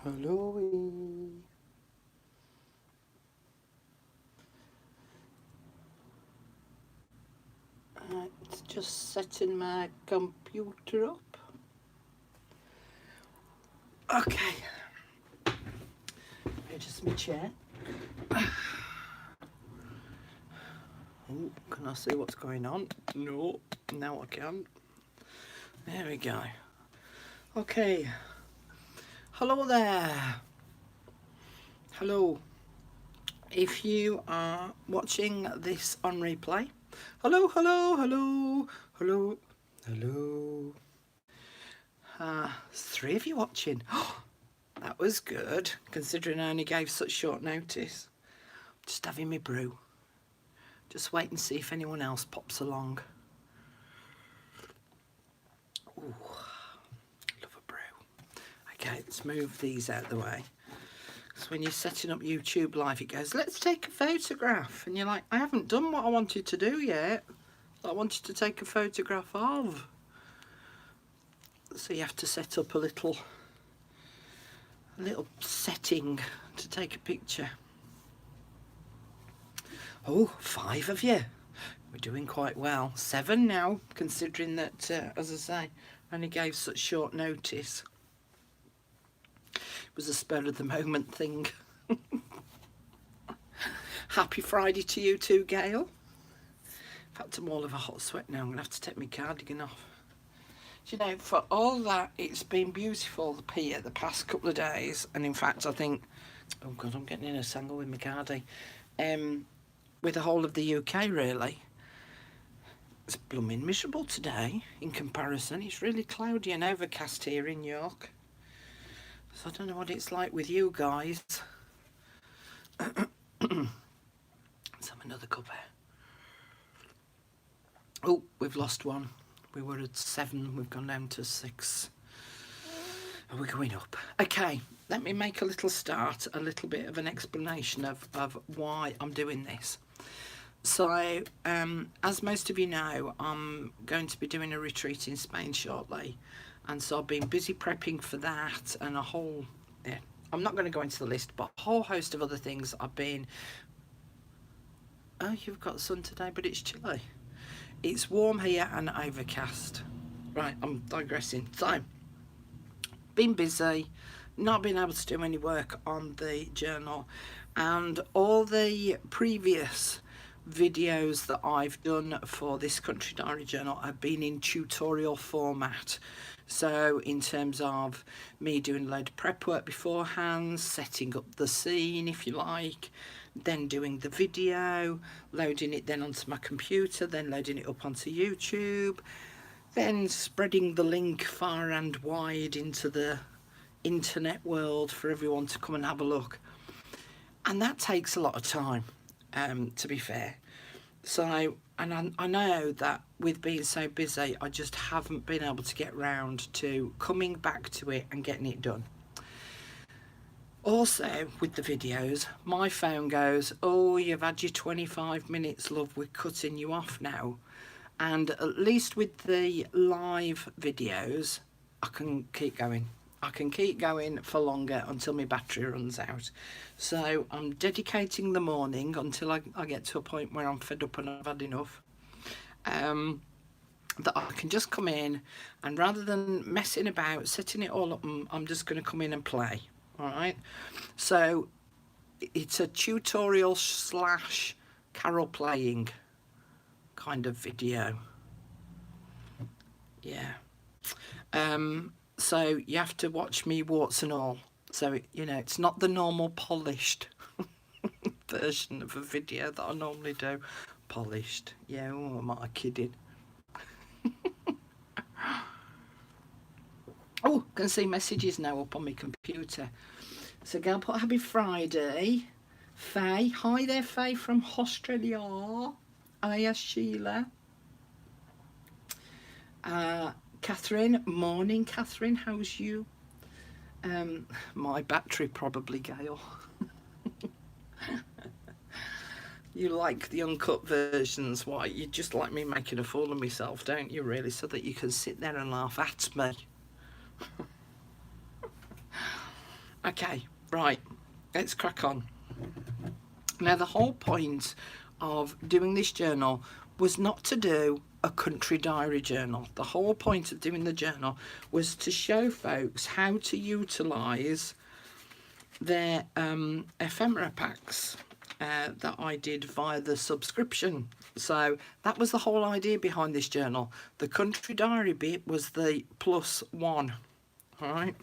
Hello. It's just setting my computer up. Okay. Here's my chair. Oh, can I see what's going on? No, now I can't. There we go. Okay. Hello there. Hello. If you are watching this on replay, hello, hello, hello, hello, hello. There's 3 of you watching. That was good, considering I only gave such short notice. Just having me brew. Just wait and see if anyone else pops along. Ooh, love a brew. Okay, let's move these out of the way. Because when you're setting up YouTube Live, it goes, let's take a photograph. And you're like, I haven't done what I wanted to do yet. I wanted to take a photograph of. So you have to set up a little setting to take a picture. Oh, 5 of you. We're doing quite well. 7 now, considering that, as I say, I only gave such short notice. It was a spur of the moment thing. Happy Friday to you too, Gail. In fact, I'm all of a hot sweat now. I'm going to have to take my cardigan off. You know, for all that, it's been beautiful here the past couple of days. And in fact, I think, oh God, I'm getting in a tangle with my cardi. With the whole of the UK, really. It's blooming miserable today in comparison. It's really cloudy and overcast here in York. So I don't know what it's like with you guys. Let's have another cuppa. Oh, we've lost one. We were at 7, we've gone down to 6. Oh, we're going up. Okay, let me make a little start, a little bit of an explanation of why I'm doing this. So, as most of you know, I'm going to be doing a retreat in Spain shortly. And so I've been busy prepping for that and a whole, I'm not going to go into the list, but a whole host of other things I've been, oh, you've got sun today, but it's chilly. It's warm here and overcast. Right, I'm digressing. So, been busy, not being able to do any work on the journal, and all the previous videos that I've done for this Country Diary journal have been in tutorial format. So in terms of me doing a load of prep work beforehand, setting up the scene if you like, then doing the video, loading it then onto my computer, then loading it up onto YouTube, then spreading the link far and wide into the internet world for everyone to come and have a look. And that takes a lot of time, to be fair. So, and I know that with being so busy, I just haven't been able to get round to coming back to it and getting it done. Also, with the videos, my phone goes, oh, you've had your 25 minutes, love, we're cutting you off now. And at least with the live videos, I can keep going. I can keep going for longer until my battery runs out. So I'm dedicating the morning until I get to a point where I'm fed up and I've had enough. That I can just come in and rather than messing about, setting it all up, I'm just going to come in and play. All right. So it's a tutorial / carol playing kind of video. Yeah. So you have to watch me warts and all. So, you know, it's not the normal polished version of a video that I normally do. Polished. Yeah, oh, am I kidding? Oh, can see messages now up on my computer. So Gail put happy Friday. Faye. Hi there, Faye from Australia. Hiya, Sheila. Catherine. Morning, Catherine. How's you? My battery probably, Gail. You like the uncut versions. Why? You just like me making a fool of myself, don't you, really? So that you can sit there and laugh at me. Okay, right, let's crack on. Now, the whole point of doing this journal was not to do a country diary journal. The whole point of doing the journal was to show folks how to utilise their ephemera packs that I did via the subscription. So that was the whole idea behind this journal. The country diary bit was the plus one. All right.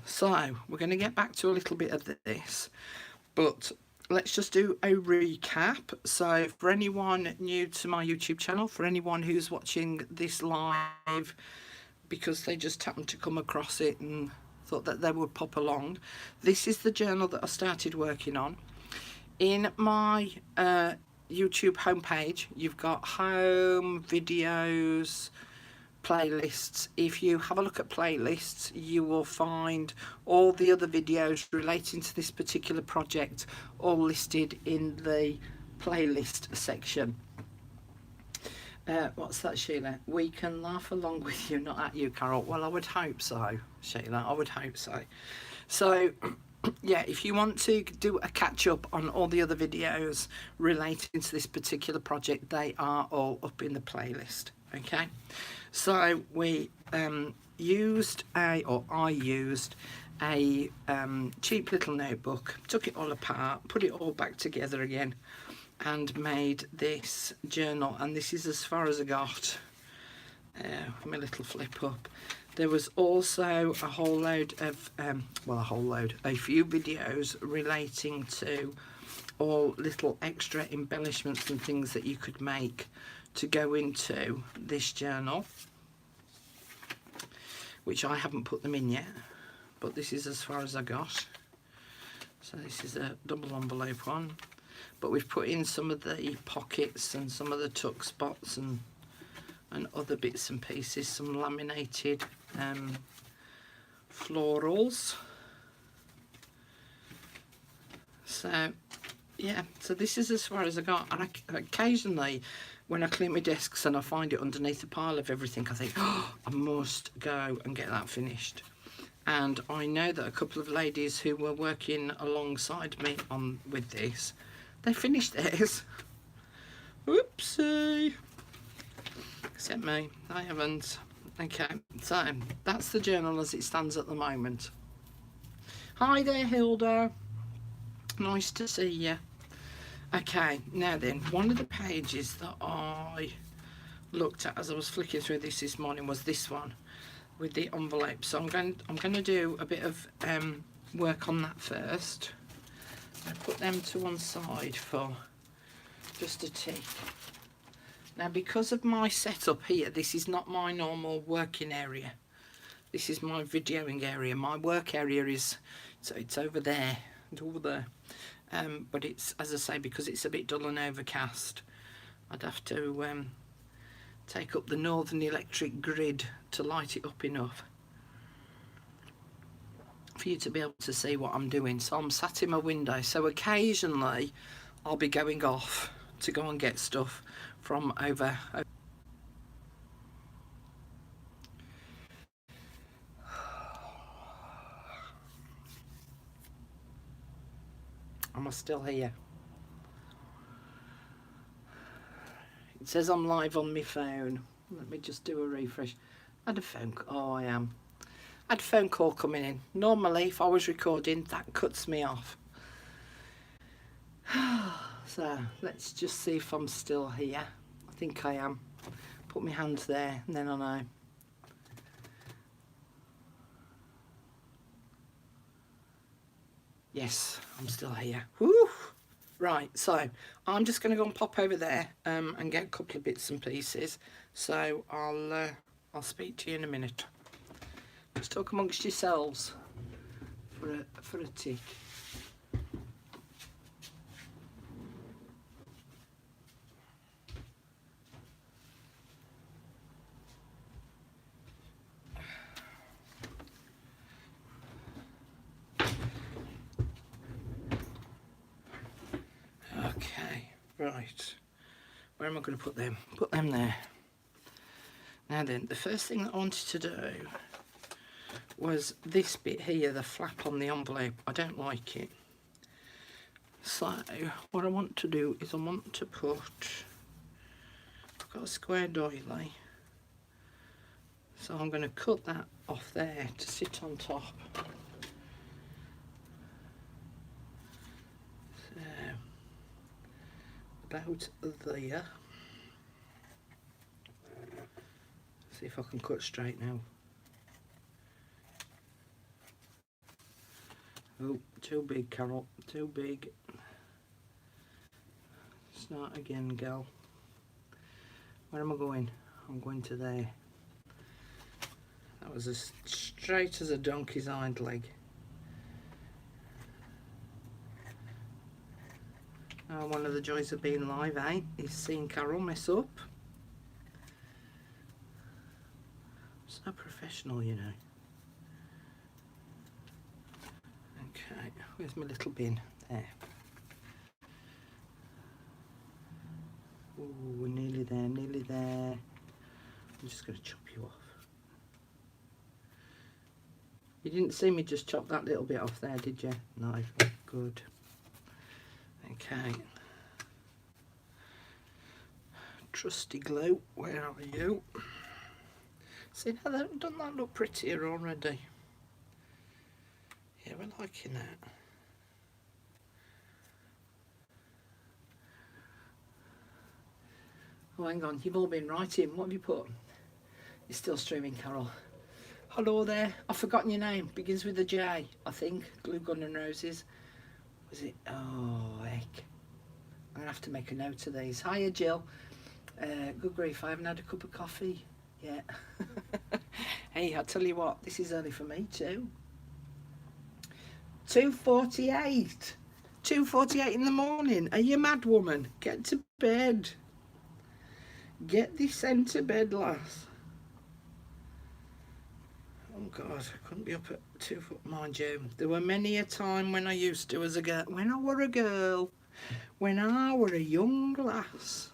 So we're going to get back to a little bit of this, but let's just do a recap. So for anyone new to my YouTube channel, for anyone who's watching this live because they just happened to come across it and thought that they would pop along, this is the journal that I started working on. In my YouTube homepage, you've got home, videos, playlists. If you have a look at playlists, you will find all the other videos relating to this particular project all listed in the playlist section. What's that, Sheila? We can laugh along with you, not at you, Carol. Well, I would hope so, Sheila. I would hope so. So yeah, if you want to do a catch up on all the other videos relating to this particular project, they are all up in the playlist. Okay, so we I used a cheap little notebook, took it all apart, put it all back together again, and made this journal. And this is as far as I got. My little flip up. There was also a whole load of a few videos relating to all little extra embellishments and things that you could make to go into this journal, which I haven't put them in yet, but this is as far as I got. So this is a double envelope one, but we've put in some of the pockets and some of the tuck spots and other bits and pieces, some laminated florals. So yeah, so this is as far as I got. And occasionally when I clean my desks and I find it underneath a pile of everything, I think, oh, I must go and get that finished. And I know that a couple of ladies who were working alongside me with this, they finished theirs. Oopsie. Except me, I haven't. Okay, so that's the journal as it stands at the moment. Hi there, Hilda. Nice to see you. Okay, now then, one of the pages that I looked at as I was flicking through this morning was this one with the envelope. So I'm going to do a bit of work on that first. I put them to one side for just a tick. Now, because of my setup here, this is not my normal working area. This is my videoing area. My work area is, so it's over there and over there. But it's, as I say, because it's a bit dull and overcast, I'd have to take up the northern electric grid to light it up enough for you to be able to see what I'm doing. So I'm sat in my window, so occasionally I'll be going off to go and get stuff from over. Am I still here? It says I'm live on my phone. Let me just do a refresh. I had a phone call. Oh, I am. I had a phone call coming in. Normally, if I was recording, that cuts me off. So let's just see if I'm still here. I think I am. Put my hands there and then I know. Yes, I'm still here. Woo! Right, so I'm just going to go and pop over there and get a couple of bits and pieces. So I'll speak to you in a minute. Just talk amongst yourselves for a tick. Okay, right. Where am I going to put them? Put them there. Now then, the first thing that I wanted to do was this bit here, the flap on the envelope. I don't like it. So what I want to do is I want to put, I've got a square doily, so I'm going to cut that off there to sit on top. So about there. See if I can cut straight now. Oh, too big, Carol, too big. Start again, gal. Where am I going? I'm going to there. That was as straight as a donkey's hind leg. Oh, one of the joys of being live, eh? Is seeing Carol mess up. So professional, you know. Okay, where's my little bin? There. Oh, we're nearly there, nearly there. I'm just going to chop you off. You didn't see me just chop that little bit off there, did you? No, good. Okay. Trusty glue, where are you? See, now doesn't that look prettier already? Yeah, we're liking that. Oh, hang on, you've all been writing. What have you put? You're still streaming, Carol. Hello there. I've forgotten your name. Begins with a J, I think. Glue Gun and Roses. Was it? Oh, heck. I'm going to have to make a note of these. Hiya, Jill. Good grief, I haven't had a cup of coffee yet. Hey, I'll tell you what, this is early for me too. 2:48. 2:48 in the morning. Are you mad, woman? Get to bed. Get this into bed, lass. Oh God, I couldn't be up at 2 foot, mind you. There were many a time when I used to as a girl, when I were a girl, when I were a young lass.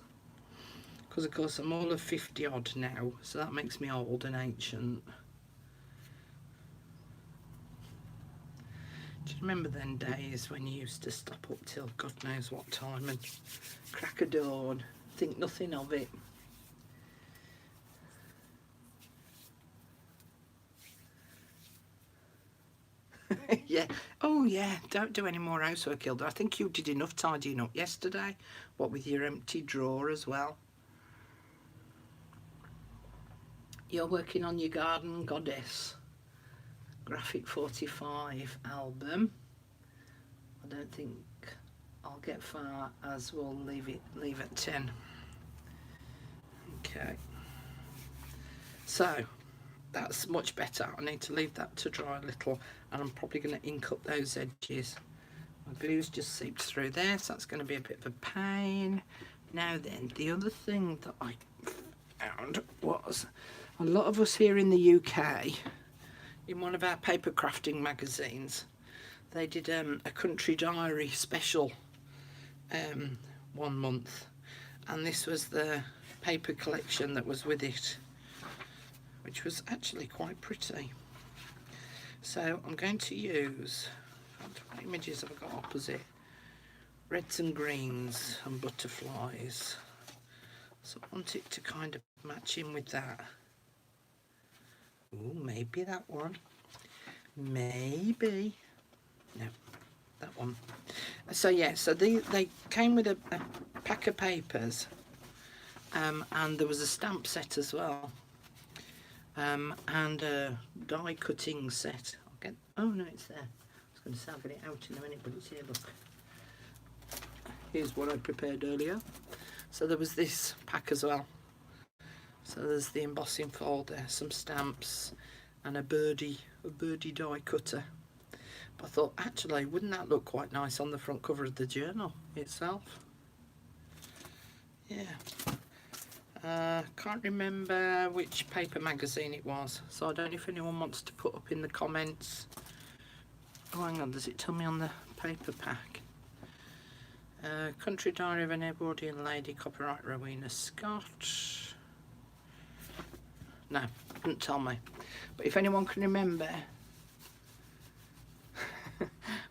Because of course I'm all of 50 odd now, so that makes me old and ancient. Do you remember them days when you used to stop up till God knows what time and crack a dawn, think nothing of it? Yeah. Oh yeah, don't do any more housework, Hilda. I think you did enough tidying up yesterday. What with your empty drawer as well. You're working on your Garden Goddess Graphic 45 album. I don't think I'll get far, as we'll leave at 10. Okay. So that's much better. I need to leave that to dry a little, and I'm probably going to ink up those edges. My glue's just seeped through there, so that's going to be a bit of a pain. Now then, the other thing that I found was a lot of us here in the UK, in one of our paper crafting magazines, they did a country diary special 1 month, and this was the paper collection that was with it, which was actually quite pretty. So I'm going to use, what images have I got opposite? Reds and greens and butterflies. So I want it to kind of match in with that. Oh, maybe that one. Maybe. No, that one. So yeah, so they came with a pack of papers, and there was a stamp set as well, and a die cutting set. I'll get, oh no, it's there. I was going to say I'll get it out in a minute, but it's here, look. Here's what I prepared earlier. So there was this pack as well. So there's the embossing folder, some stamps, and a birdie die cutter. But I thought, actually, wouldn't that look quite nice on the front cover of the journal itself? Yeah. Can't remember which paper magazine it was, so I don't know if anyone wants to put up in the comments. Oh, hang on, does it tell me on the paper pack? Country Diary of an Edwardian Lady, copyright Rowena Scott. No, didn't tell me. But if anyone can remember,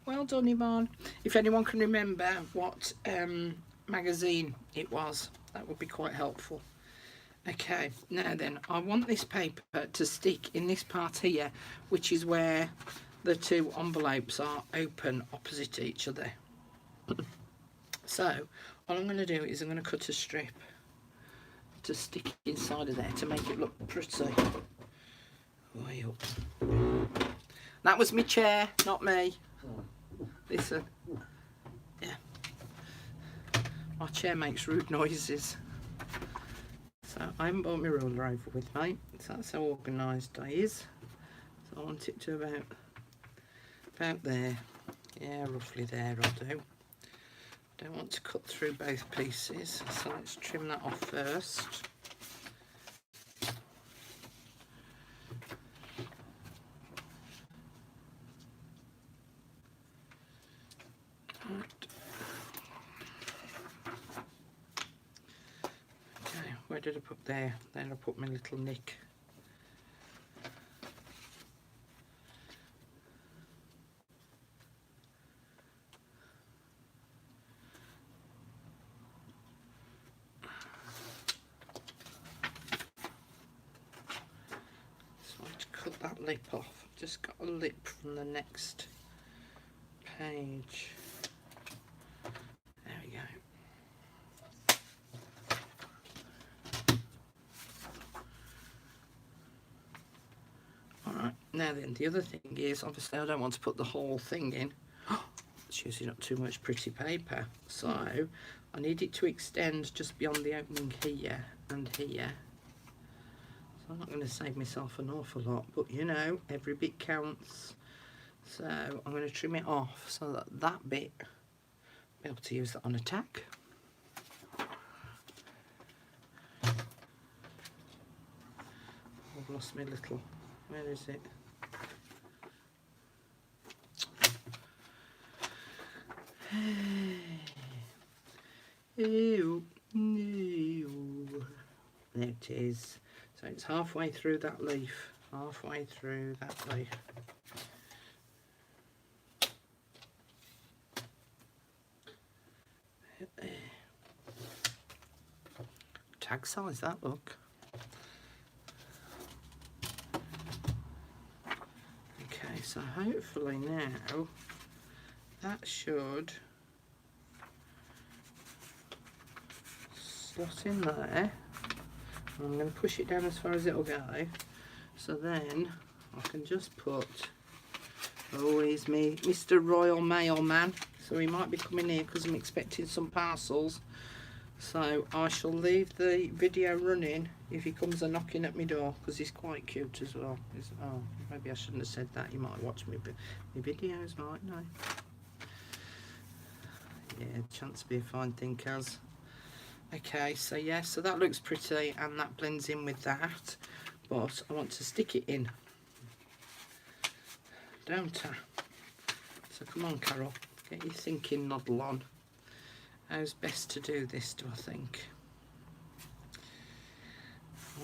well done, Yvonne. If anyone can remember what magazine it was, that would be quite helpful. Okay, now then, I want this paper to stick in this part here, which is where the two envelopes are open opposite each other. So, all I'm going to do is I'm going to cut a strip to stick inside of there to make it look pretty. Way up. That was my chair, not me. Listen. Yeah. My chair makes rude noises. So I haven't brought my ruler over with me. So that's how organised I is. So I want it to about there. Yeah, roughly there I'll do. I don't want to cut through both pieces, so let's trim that off first. Okay, where did I put there? Then I put my little nick. Cut that lip off. I've just got a lip from the next page. There we go. Alright, now then, the other thing is, obviously I don't want to put the whole thing in. It's using up too much pretty paper. So, I need it to extend just beyond the opening here and here. I'm not going to save myself an awful lot, but you know, every bit counts. So I'm going to trim it off so that that bit, I'll be able to use that on a tack. I've lost my little, where is it? Ew, ew. There it is. So it's halfway through that leaf, halfway through that leaf. There. Tag size that, look. Okay, so hopefully now that should slot in there. I'm going to push it down as far as it'll go, so then I can just put, oh, here's me, Mr. Royal Mailman, so he might be coming here because I'm expecting some parcels, so I shall leave the video running if he comes a knocking at my door, because he's quite cute as well. Oh, maybe I shouldn't have said that, he might watch me videos, might no. Yeah, chance to be a fine thing, Kaz. Okay, so yeah, so that looks pretty and that blends in with that, but I want to stick it in, don't I? So come on, Carol, get your thinking noddle on. How's best to do this, do I think?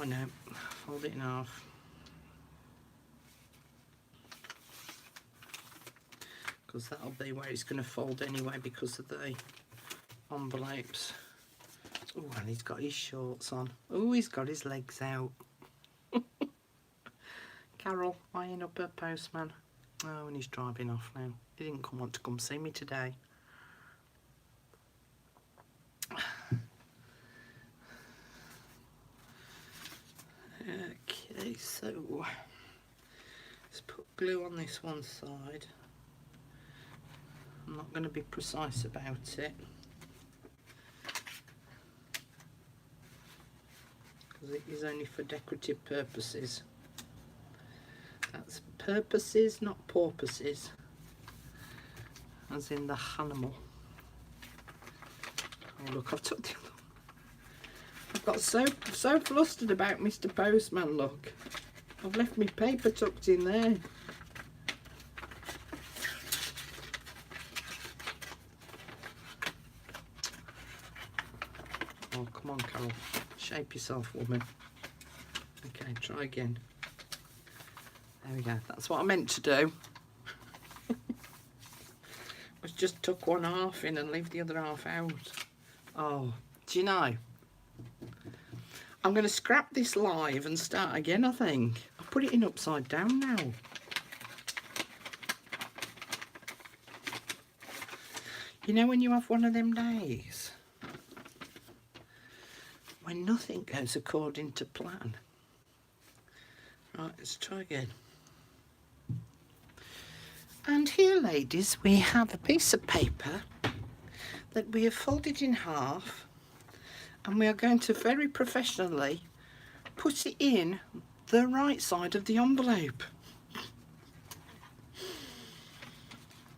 Oh no, fold it in half. Because that'll be where it's going to fold anyway because of the envelopes. Oh, and he's got his shorts on. Oh, he's got his legs out. Carol, eyeing up her postman. Oh, and he's driving off now. He didn't want to come see me today. Okay, so let's put glue on this one side. I'm not going to be precise about it, because it is only for decorative purposes. That's purposes, not porpoises, as in the animal. Oh look, I've took the other. I've got so flustered about Mr. Postman, look. I've left my paper tucked in there. Oh, come on, Carol. Shape yourself, woman. Okay, try again. There we go. That's what I meant to do. Was just tuck one half in and leave the other half out. Oh, do you know? I'm going to scrap this live and start again, I think. I'll put it in upside down now. You know when you have one of them days when nothing goes according to plan? Right, let's try again. And here, ladies, we have a piece of paper that we have folded in half, and we are going to very professionally put it in the right side of the envelope.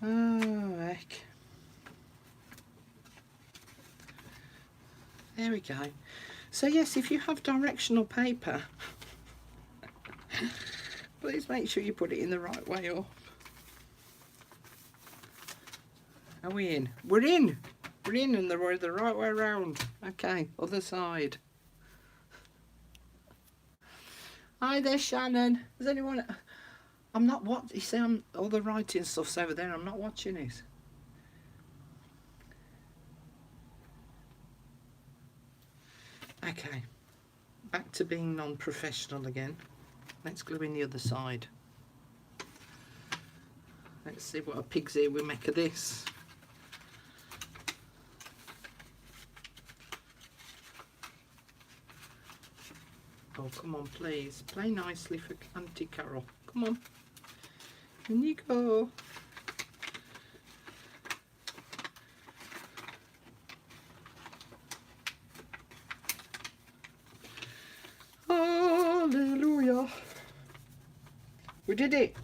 Oh, heck. There we go. So yes, if you have directional paper, please make sure you put it in the right way up. Are we in? We're in! We're in and we're the right way around. Okay, other side. Hi there, Shannon. Is anyone... I'm not what you see, all the writing stuff's over there. I'm not watching it. Okay, back to being non-professional again. Let's glue in the other side. Let's see what a pig's ear we make of this. Oh, come on, please. Play nicely for Auntie Carol. Come on. In you go. Hallelujah. We did it.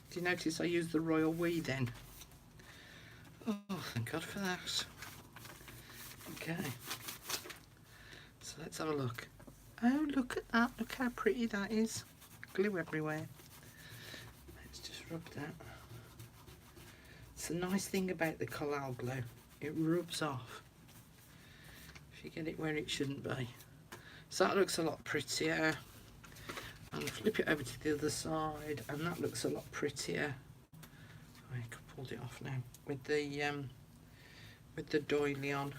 Do you notice I used the royal we then? Oh, thank God for that. Okay. So let's have a look. Oh, look at that. Look how pretty that is. Glue everywhere. Let's just rub that. It's a nice thing about the collal glue. It rubs off. If you get it where it shouldn't be. So that looks a lot prettier. And flip it over to the other side, and that looks a lot prettier. I pulled it off now with the doily on.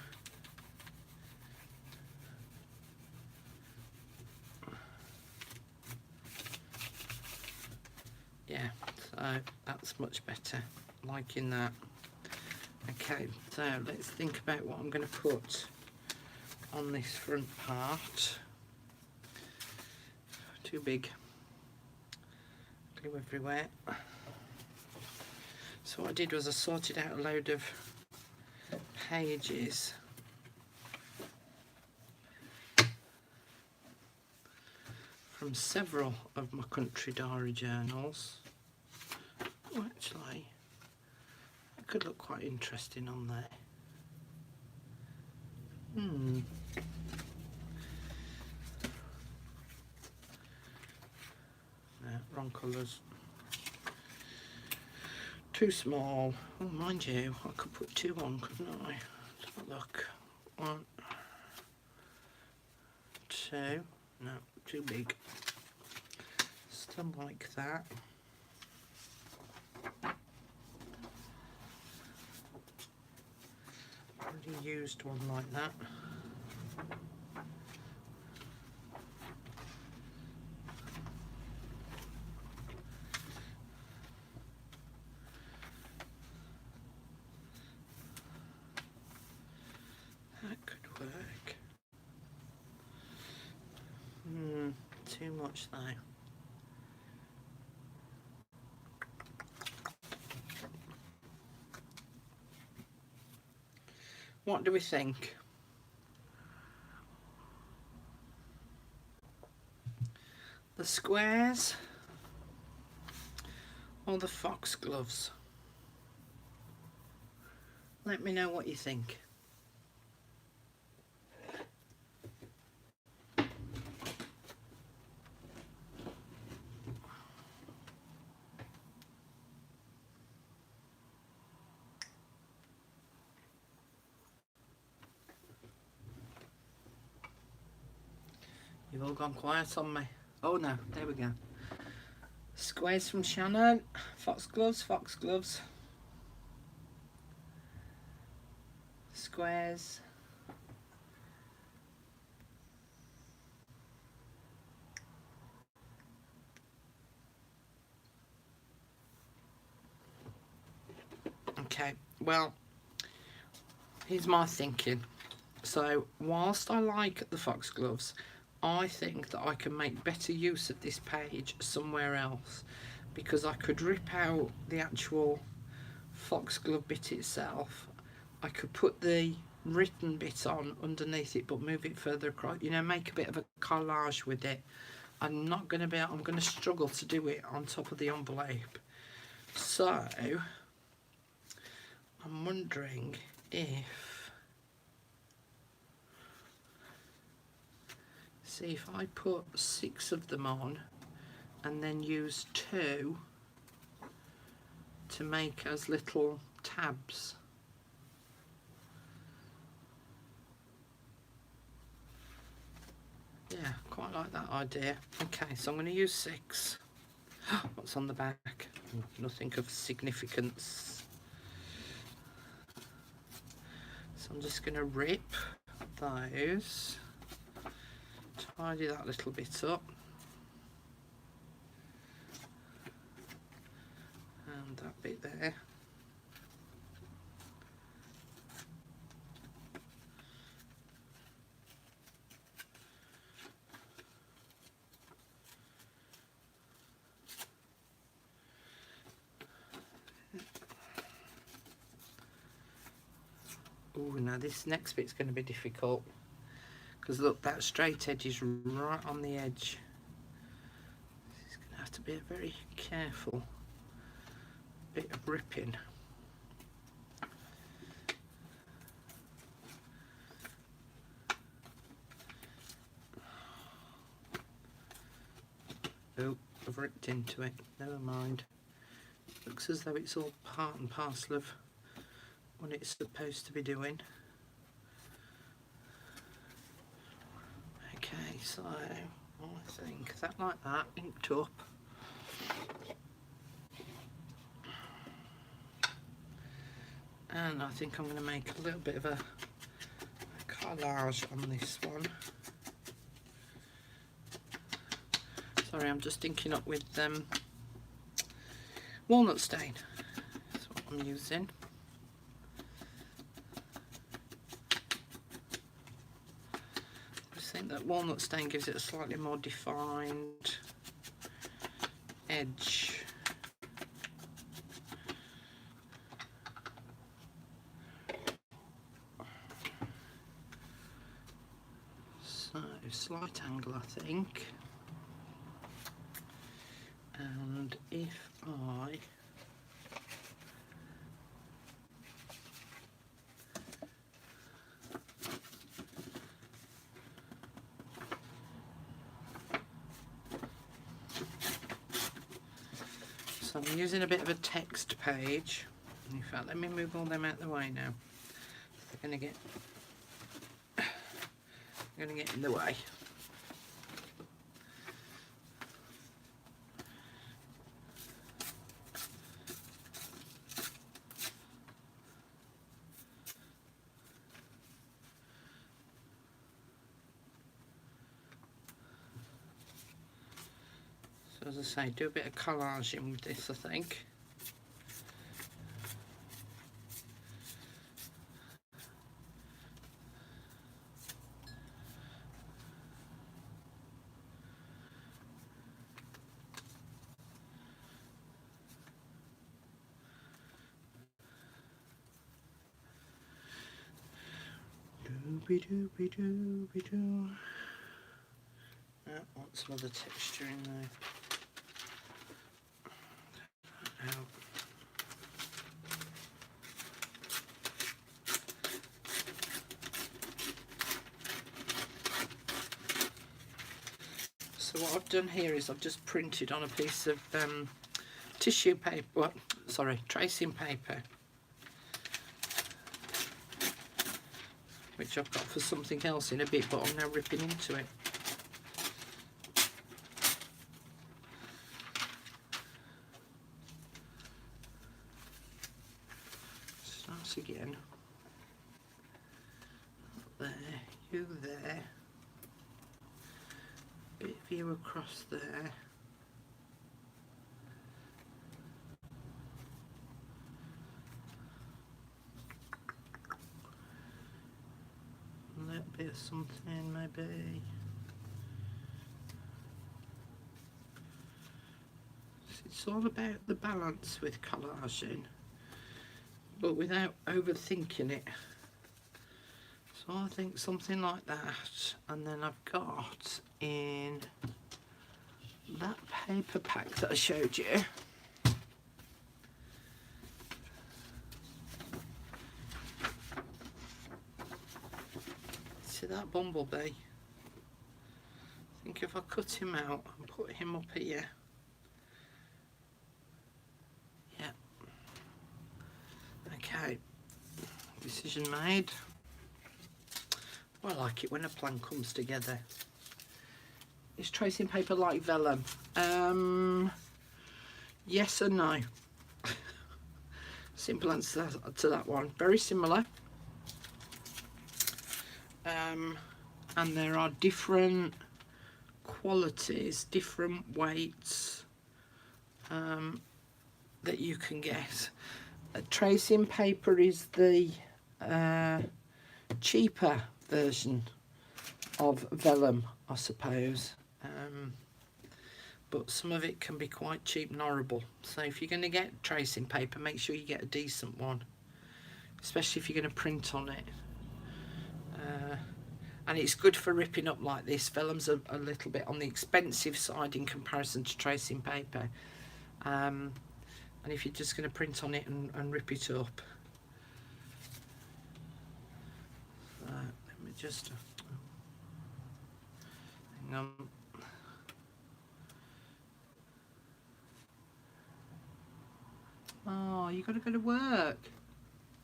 Yeah, so that's much better. Liking that. Okay, so let's think about what I'm going to put on this front part. Too big. Glue everywhere. So what I did was I sorted out a load of pages from several of my country diary journals. Oh, actually, that could look quite interesting on there. Wrong colours. Too small. Oh, mind you, I could put two on, couldn't I? Let's have a look. 1, 2. No, too big. Still like that. Already used one like that. Too much though. What do we think? The squares or the foxgloves? Let me know what you think. You've all gone quiet on me. Oh no, there we go. Squares from Shannon. Foxgloves, foxgloves. Squares. Okay, well, here's my thinking. So, whilst I like the foxgloves, I think that I can make better use of this page somewhere else, because I could rip out the actual foxglove bit itself. I could put the written bit on underneath it, but move it further across, you know, make a bit of a collage with it. I'm not going to be, I'm going to struggle to do it on top of the envelope. So, I'm wondering if, see if I put 6 of them on and then use 2 to make as little tabs. Yeah, quite like that idea. Okay, so I'm going to use 6. What's on the back? Nothing of significance. So I'm just going to rip those, tidy that little bit up, and that bit there. Oh, now this next bit's going to be difficult, because look, that straight edge is right on the edge. It's going to have to be a very careful bit of ripping. Oh, I've ripped into it. Never mind. Looks as though it's all part and parcel of what it's supposed to be doing. Okay, so I think that like that, inked up. And I think I'm going to make a little bit of a collage on this one. Sorry, I'm just inking up with walnut stain. That's what I'm using. I just think that walnut stain gives it a slightly more defined edge. So, slight angle, I think. And if I so I'm using a bit of a text page. In fact, let me move all them out of the way now. They're going to get in the way. So as I say, do a bit of collaging with this, I think. Doobie-doobie-doobie-doo. I want some other texture in there. Out. So what I've done here is I've just printed on a piece of tissue paper, well, sorry, tracing paper, which I've got for something else in a bit, but I'm now ripping into it. across again. There, you there. Bit of you across there. A little bit of something maybe. It's all about the balance with collaging, but without overthinking it. So I think something like that, and then I've got in that paper pack that I showed you. See that bumblebee? I think if I cut him out and put him up here. Yeah. Okay. Decision made. I like it when a plan comes together. Is tracing paper like vellum? Yes and no. Simple answer to that one. Very similar. And there are different qualities, different weights that you can get. Tracing paper is the cheaper version of vellum, I suppose, but some of it can be quite cheap and horrible. So if you're going to get tracing paper, make sure you get a decent one, especially if you're going to print on it. And it's good for ripping up like this. Vellum's a little bit on the expensive side in comparison to tracing paper, and if you're just going to print on it and rip it up, let me just hang on. Oh, you got to go to work.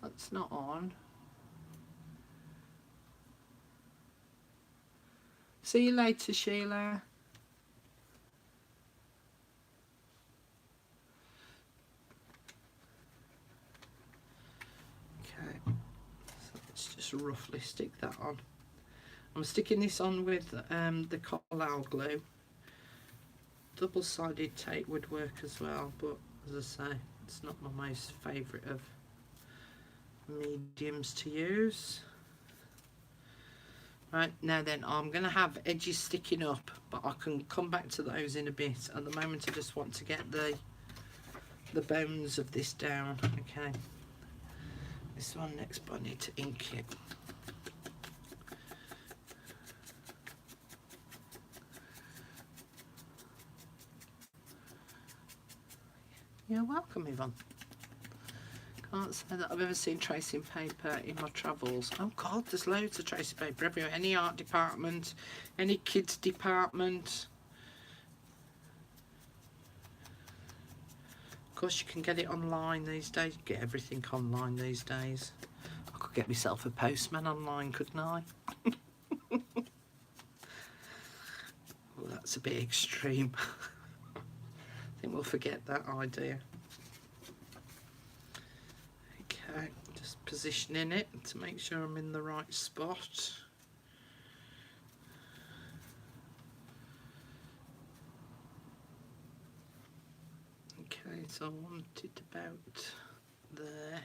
That's not on. See you later, Sheila. Okay, so let's just roughly stick that on. I'm sticking this on with the collal glue. Double-sided tape would work as well, but as I say, it's not my most favourite of mediums to use. Right, now then, I'm going to have edges sticking up, but I can come back to those in a bit. At the moment, I just want to get the bones of this down. Okay, this one next, but I need to ink it. You're welcome, Yvonne. Can't say that I've ever seen tracing paper in my travels. Oh God, there's loads of tracing paper everywhere. Any art department, any kids department. Of course, you can get it online these days. You get everything online these days. I could get myself a postman online, couldn't I? Oh, that's a bit extreme. I think we'll forget that idea. Okay, just positioning it to make sure I'm in the right spot. Okay, so I want it about there.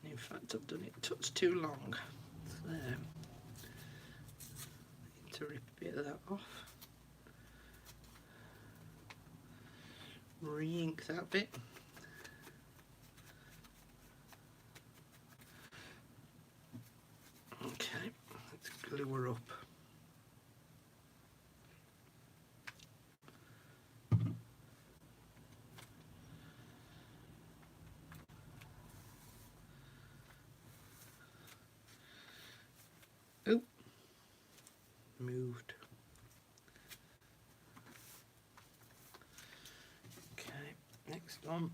And in fact, I've done it a touch too long. So, I need to rip a bit of that off. Re-ink that bit. Okay, let's glue her up. Oh, moved. Okay, next one.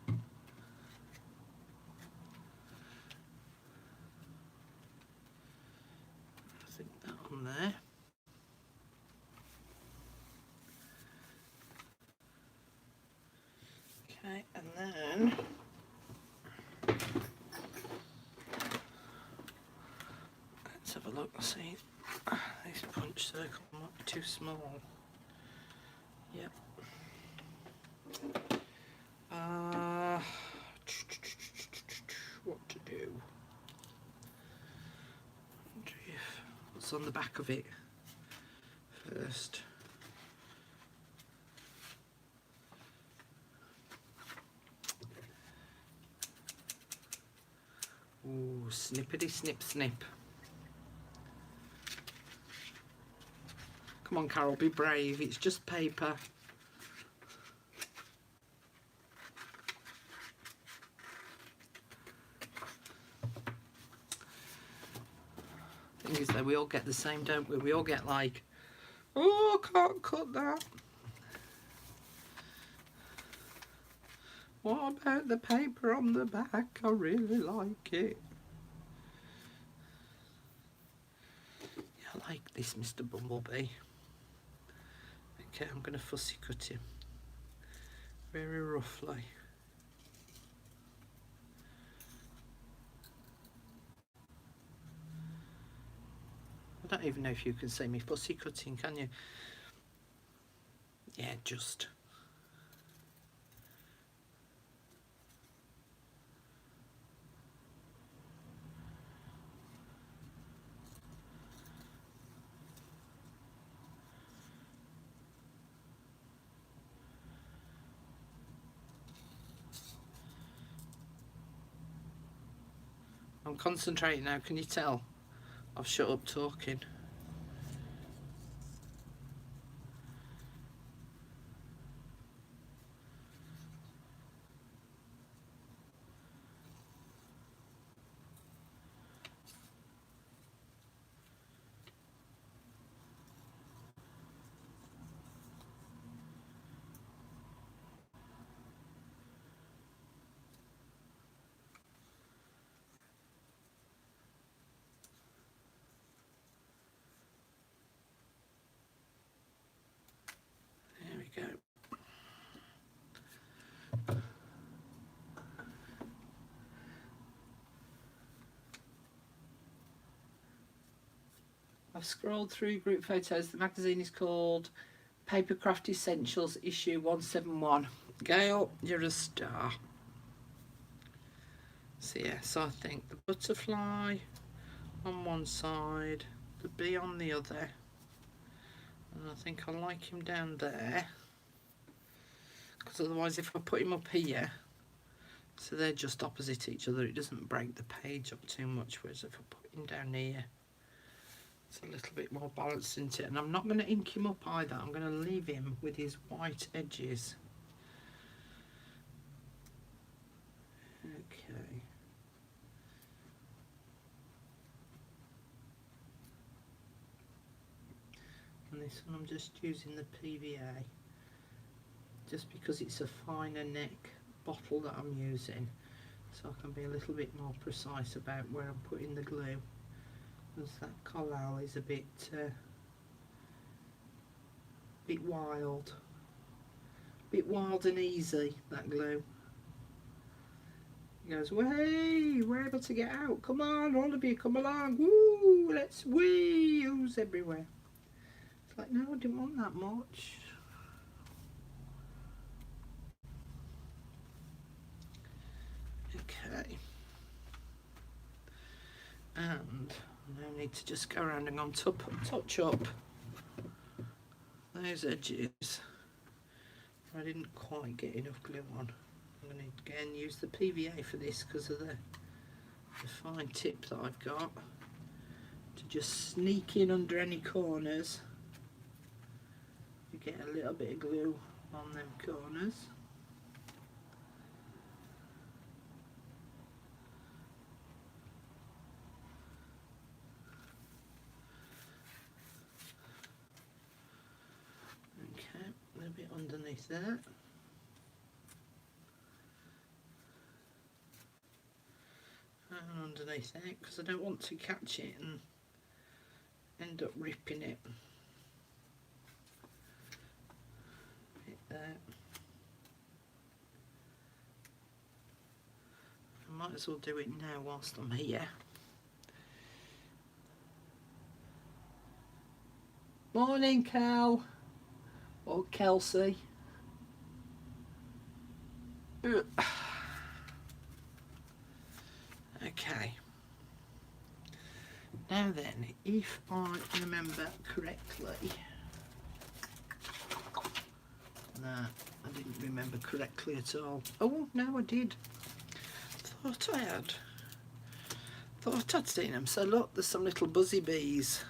I think that'll on there. Okay, and then let's have a look and see. This punch circle might be too small. Yep. What to do? What's on the back of it first? Ooh, snippety snip snip. Come on, Carol, be brave. It's just paper. Thing is that we all get the same, don't we? We all get like, oh, I can't cut that. What about the paper on the back? I really like it. Yeah, I like this, Mr. Bumblebee. Okay, I'm going to fussy cut him very roughly. I don't even know if you can see me fussy cutting, can you? Yeah, just. I'm concentrating now, can you tell? I've shut up talking. There we go. I've scrolled through group photos. The magazine is called Papercraft Essentials, issue 171. Gail, you're a star. So yeah, so I think the butterfly on one side, the bee on the other, and I think I like him down there, because otherwise if I put him up here, so they're just opposite each other, it doesn't break the page up too much, whereas if I put him down here, it's a little bit more balanced, isn't it? And I'm not going to ink him up either. I'm going to leave him with his white edges. Okay. And this one I'm just using the PVA, just because it's a finer neck bottle that I'm using, so I can be a little bit more precise about where I'm putting the glue. Because that collal is a bit wild and easy, that glue. It goes, way, we're able to get out, come on, all of you, come along, woo, let's wheels everywhere. It's like, no, I didn't want that much. Okay. And I need to just go around and go on touch up those edges. I didn't quite get enough glue on. I'm going to again use the PVA for this because of the fine tip that I've got to just sneak in under any corners. You get a little bit of glue on them corners. Okay, a little bit underneath there. And underneath there, because I don't want to catch it and end up ripping it. Bit there. I might as well do it now whilst I'm here. Morning, Cal. Or Kelsey. Okay. Now then, if I remember correctly... No, I didn't remember correctly at all. Oh, no, I did. Thought I had. Thought I'd seen them. So look, there's some little buzzy bees.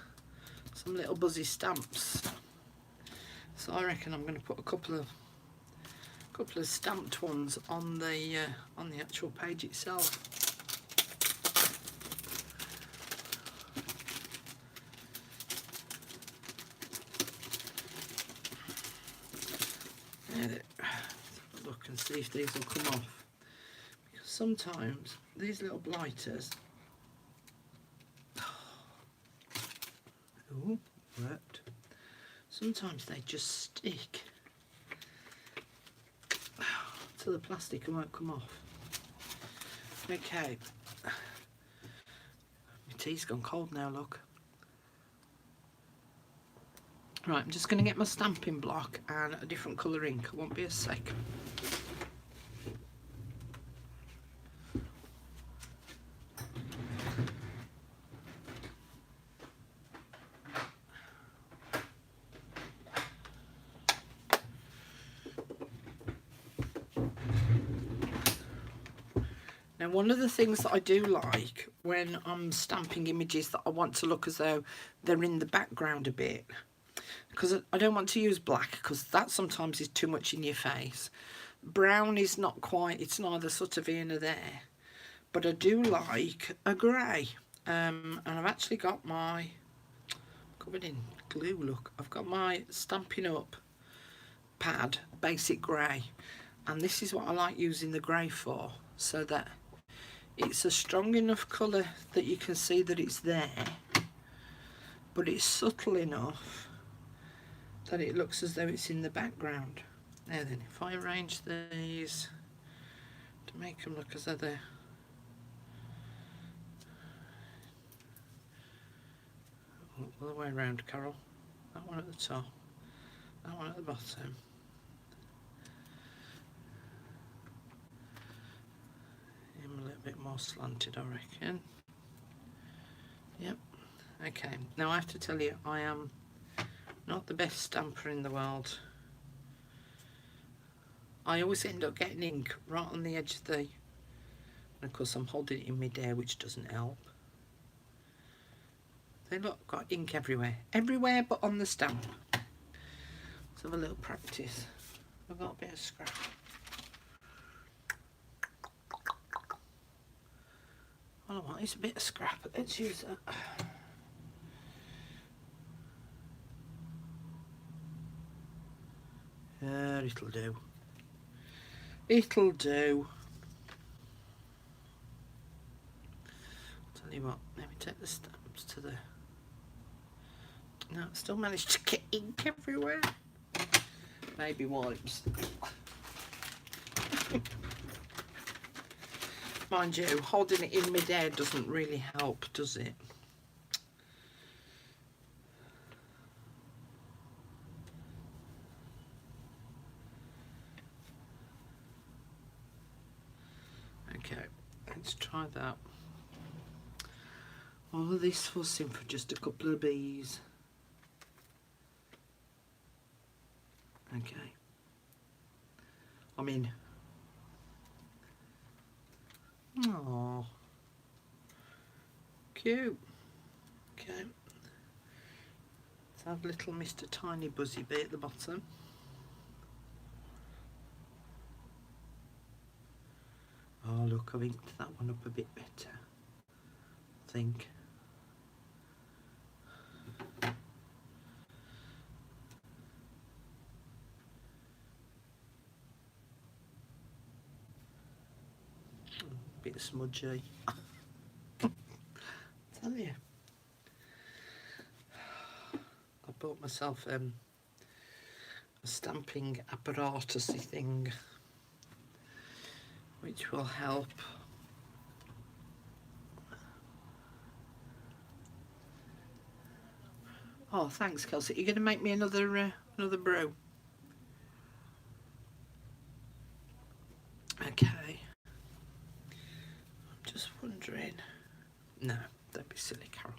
Some little buzzy stamps. So I reckon I'm going to put a couple of stamped ones on the actual page itself. Look and see if these will come off, because sometimes these little blighters, oh, worked, sometimes they just stick to the plastic and won't come off. Okay, my tea's gone cold now, look. Right, I'm just going to get my stamping block and a different colour ink. It won't be a sec. Now, one of the things that I do like when I'm stamping images that I want to look as though they're in the background a bit, because I don't want to use black, because that sometimes is too much in your face. Brown is not quite, it's neither sort of here nor there, but I do like a grey. And I've actually got my, covered in glue, look, I've got my Stampin' Up pad, basic grey, and this is what I like using the grey for, so that it's a strong enough colour that you can see that it's there, but it's subtle enough that it looks as though it's in the background. Now then, if I arrange these to make them look as though they're all the way around, Carol. That one at the top, that one at the bottom. A little bit more slanted, I reckon. Yep. Okay, now I have to tell you, I am not the best stamper in the world. I always end up getting ink right on the edge of the, and of course I'm holding it in mid-air, which doesn't help. They look, got ink everywhere. Everywhere but on the stamp. Let's have a little practice. I've got a bit of scrap. All I want is a bit of scrap. Let's use that. It'll do. It'll do. Tell you what, let me take the stamps to the... No, I still managed to get ink everywhere. Baby wipes. Mind you, holding it in mid-air doesn't really help, does it? Okay, let's try that. All of this fussing for just a couple of bees. Okay. I'm in. Oh, cute. Okay. Let's have little Mr. Tiny Buzzy Bee at the bottom. Oh look, I've inked that one up a bit better, I think. Bit smudgy. Tell you. got myself a stamping apparatus-y thing, which will help. Oh, thanks, Kelsey. You're going to make me another brew. Okay. I'm just wondering. No, don't be silly, Carol.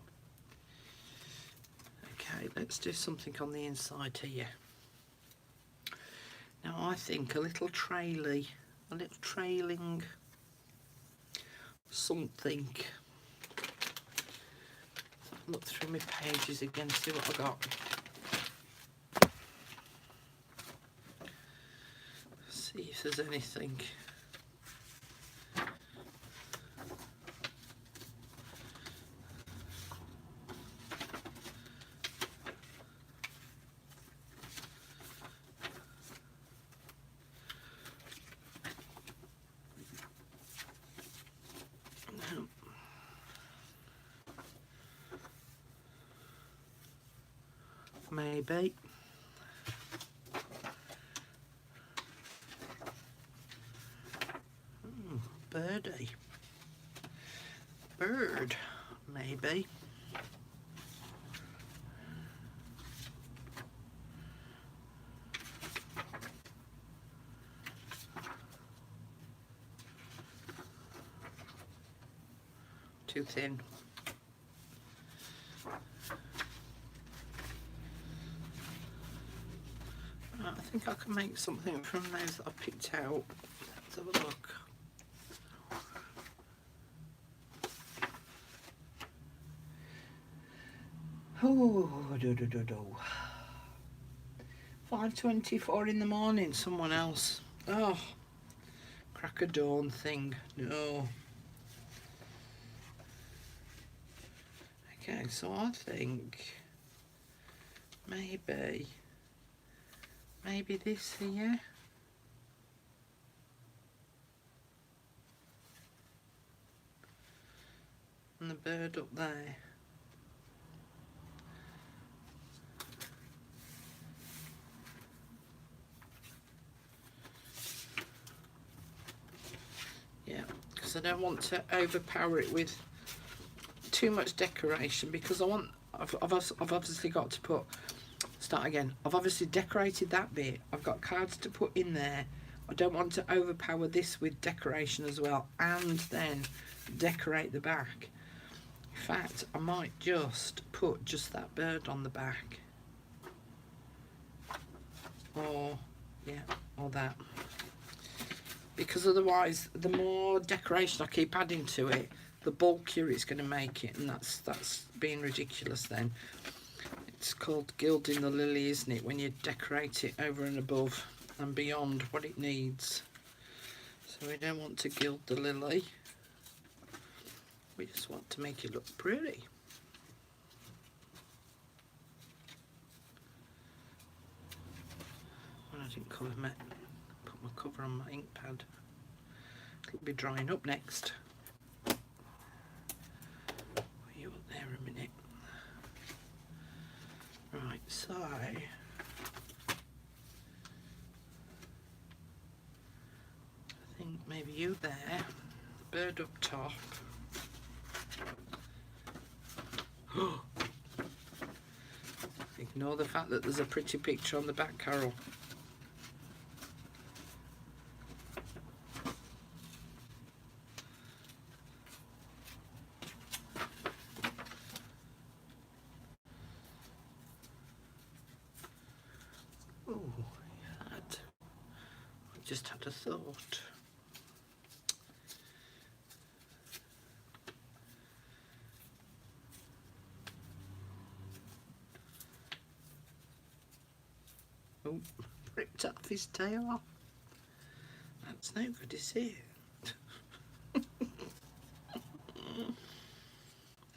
Okay, let's do something on the inside here. Now, I think a little trailing something. Look through my pages again, see what I got. See if there's anything. No. Maybe. Birdie. Bird, maybe. Too thin. I think I can make something from those that I picked out. Let's have a look. Oh, 5:24 in the morning, someone else. Oh, crack of dawn thing. No. Okay, so I think maybe this here. And the bird up there. Yeah, because I don't want to overpower it with too much decoration, because I've obviously got to put, start again, I've obviously decorated that bit, I've got cards to put in there. I don't want to overpower this with decoration as well and then decorate the back. In fact, I might just put just that bird on the back, or yeah, or that, because otherwise the more decoration I keep adding to it, the bulkier it's going to make it, and that's being ridiculous then. It's called gilding the lily, isn't it, when you decorate it over and above and beyond what it needs. So we don't want to gild the lily, we just want to make it look pretty. Well, I didn't put my cover on my ink pad. It'll be drying up next. You up there a minute. Right, so I think maybe you there, bird up top. Ignore the fact that there's a pretty picture on the back, Carol. Just had a thought. Oh, ripped off his tail off. That's no good, is it?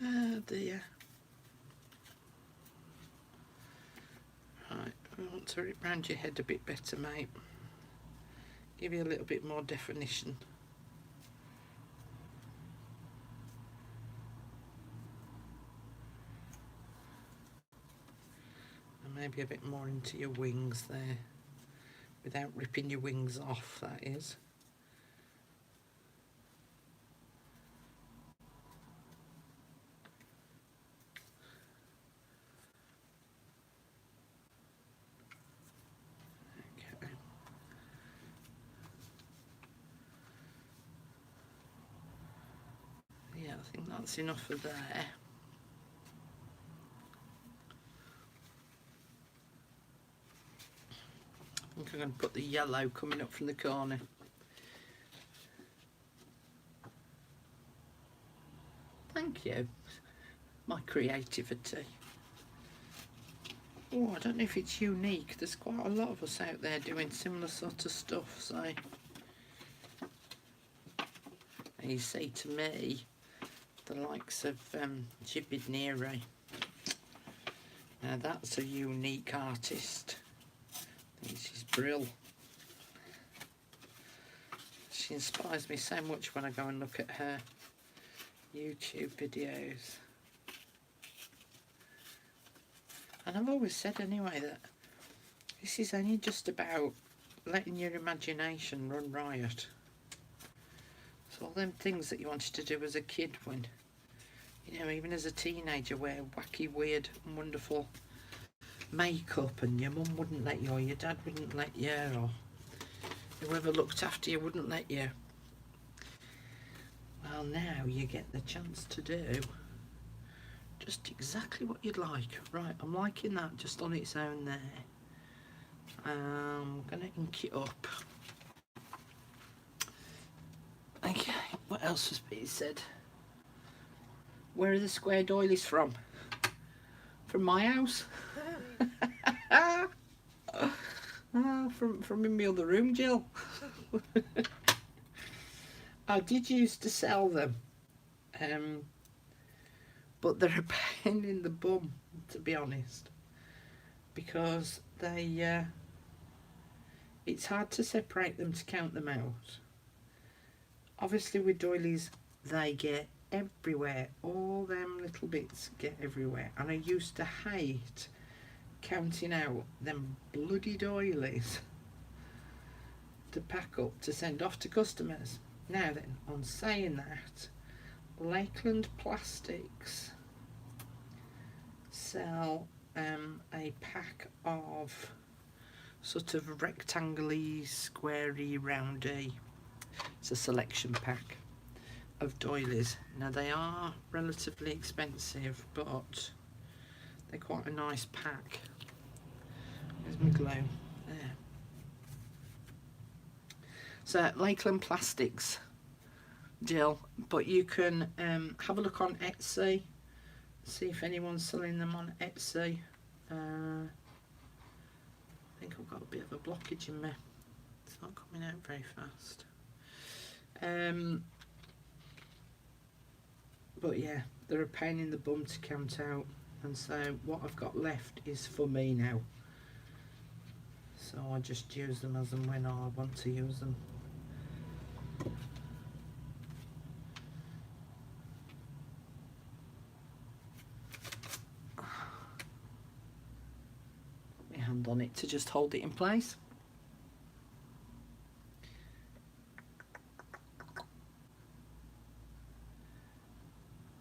Oh dear. Right, I want to rip round your head a bit better, mate. Give you a little bit more definition. And maybe a bit more into your wings there, without ripping your wings off, that is. Okay. Yeah, I think that's enough for there. I think I'm going to put the yellow coming up from the corner. Thank you. My creativity. Oh, I don't know if it's unique. There's quite a lot of us out there doing similar sort of stuff. So, and you see, to me, the likes of Jibid Neri. Now that's a unique artist. I think she's brilliant. She inspires me so much when I go and look at her YouTube videos. And I've always said anyway that this is only just about letting your imagination run riot. So all them things that you wanted to do as a kid when, you know, even as a teenager, wear wacky, weird and wonderful makeup, and your mum wouldn't let you, or your dad wouldn't let you, or whoever looked after you wouldn't let you. Well, now you get the chance to do just exactly what you'd like. Right, I'm liking that just on its own there. I'm going to ink it up. Okay, what else was being said? Where are the square doilies from? From my house? From in my other room, Jill. I did used to sell them. But they're a pain in the bum, to be honest, because they it's hard to separate them to count them out. Obviously with doilies, they get everywhere. All them little bits get everywhere, and I used to hate counting out them bloody doilies to pack up to send off to customers. Now then, on saying that, Lakeland Plastics sell a pack of sort of rectangle-y, squarey, roundy. It's a selection pack of doilies. Now they are relatively expensive, but they're quite a nice pack. There's my glue there. So Lakeland Plastics, Jill, but you can have a look on Etsy, see if anyone's selling them on Etsy. I think I've got a bit of a blockage in me. It's not coming out very fast. But yeah, they're a pain in the bum to count out, and so what I've got left is for me now. So I just use them as and when I want to use them. Put my hand on it to just hold it in place.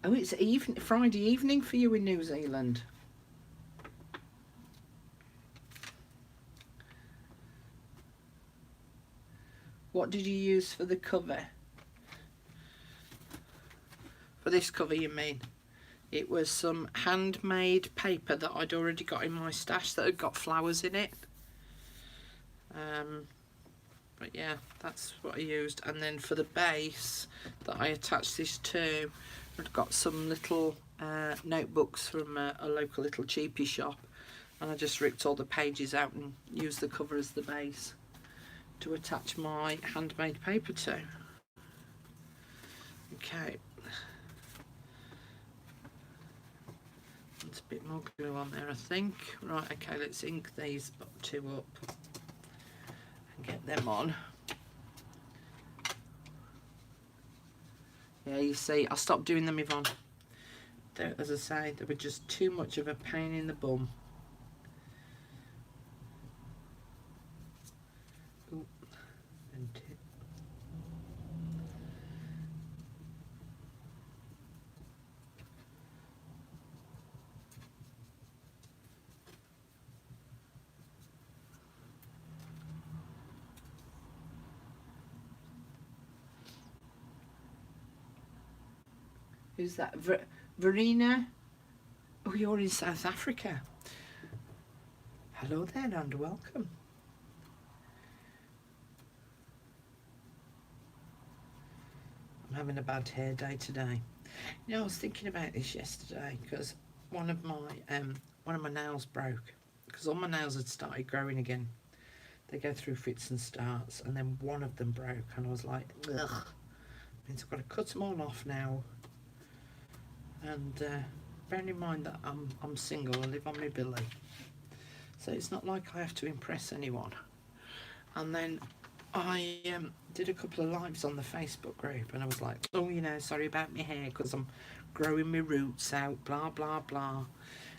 Oh, it's Friday evening for you in New Zealand. What did you use for the cover? For this cover, you mean? It was some handmade paper that I'd already got in my stash that had got flowers in it. But yeah, that's what I used. And then for the base that I attached this to, I'd got some little notebooks from a local little cheapie shop, and I just ripped all the pages out and used the cover as the base to attach my handmade paper to. Okay. There's a bit more glue on there, I think. Right, okay, let's ink these two up and get them on. Yeah, you see, I stopped doing them, Yvonne. As I say, they were just too much of a pain in the bum. Who's that? Verena? Oh, you're in South Africa. Hello there and welcome. I'm having a bad hair day today. You know, I was thinking about this yesterday because one of my nails broke because all my nails had started growing again. They go through fits and starts, and then one of them broke, and I was like, ugh. Means I've got to cut them all off now. And bearing in mind that I'm single, I live on my billy, so it's not like I have to impress anyone. And then I did a couple of lives on the Facebook group, and I was like, oh, you know, sorry about my hair because I'm growing my roots out, blah blah blah.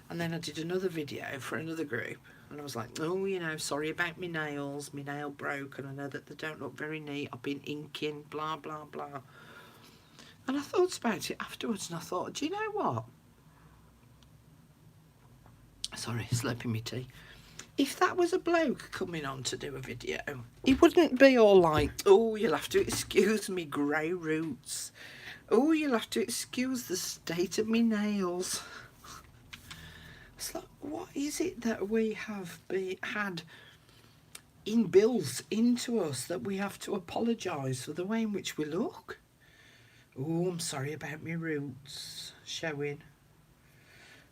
And then I did another video for another group, and I was like, oh, you know, sorry about my nails, my nail broke, and I know that they don't look very neat, I've been inking, blah blah blah. And I thought about it afterwards, and I thought, do you know what? Sorry, slurping my tea. If that was a bloke coming on to do a video, he wouldn't be all like, oh, you'll have to excuse me grey roots. Oh, you'll have to excuse the state of me nails. It's like, what is it that we have had inbuilt into us that we have to apologise for the way in which we look? Oh, I'm sorry about my roots showing.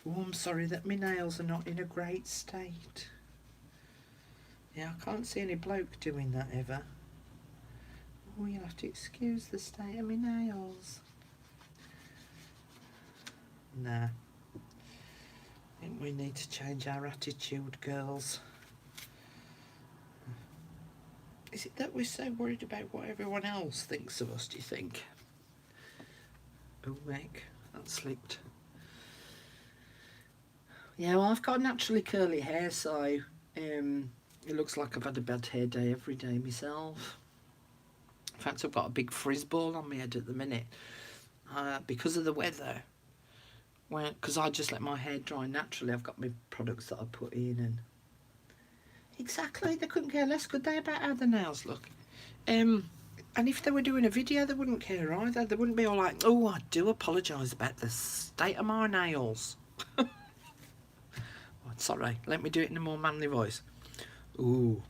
Oh, I'm sorry that my nails are not in a great state. Yeah, I can't see any bloke doing that ever. Oh, you'll have to excuse the state of my nails. Nah. I think we need to change our attitude, girls. Is it that we're so worried about what everyone else thinks of us, do you think? Oh, heck, that slipped. Yeah, well, I've got naturally curly hair, so it looks like I've had a bad hair day every day myself. In fact, I've got a big frizz ball on my head at the minute because of the weather. Because I just let my hair dry naturally. I've got my products that I put in, and exactly, they couldn't care less, could they, about how the nails look? And if they were doing a video, they wouldn't care either. They wouldn't be all like, oh, I do apologise about the state of my nails. Oh, sorry, let me do it in a more manly voice. Ooh,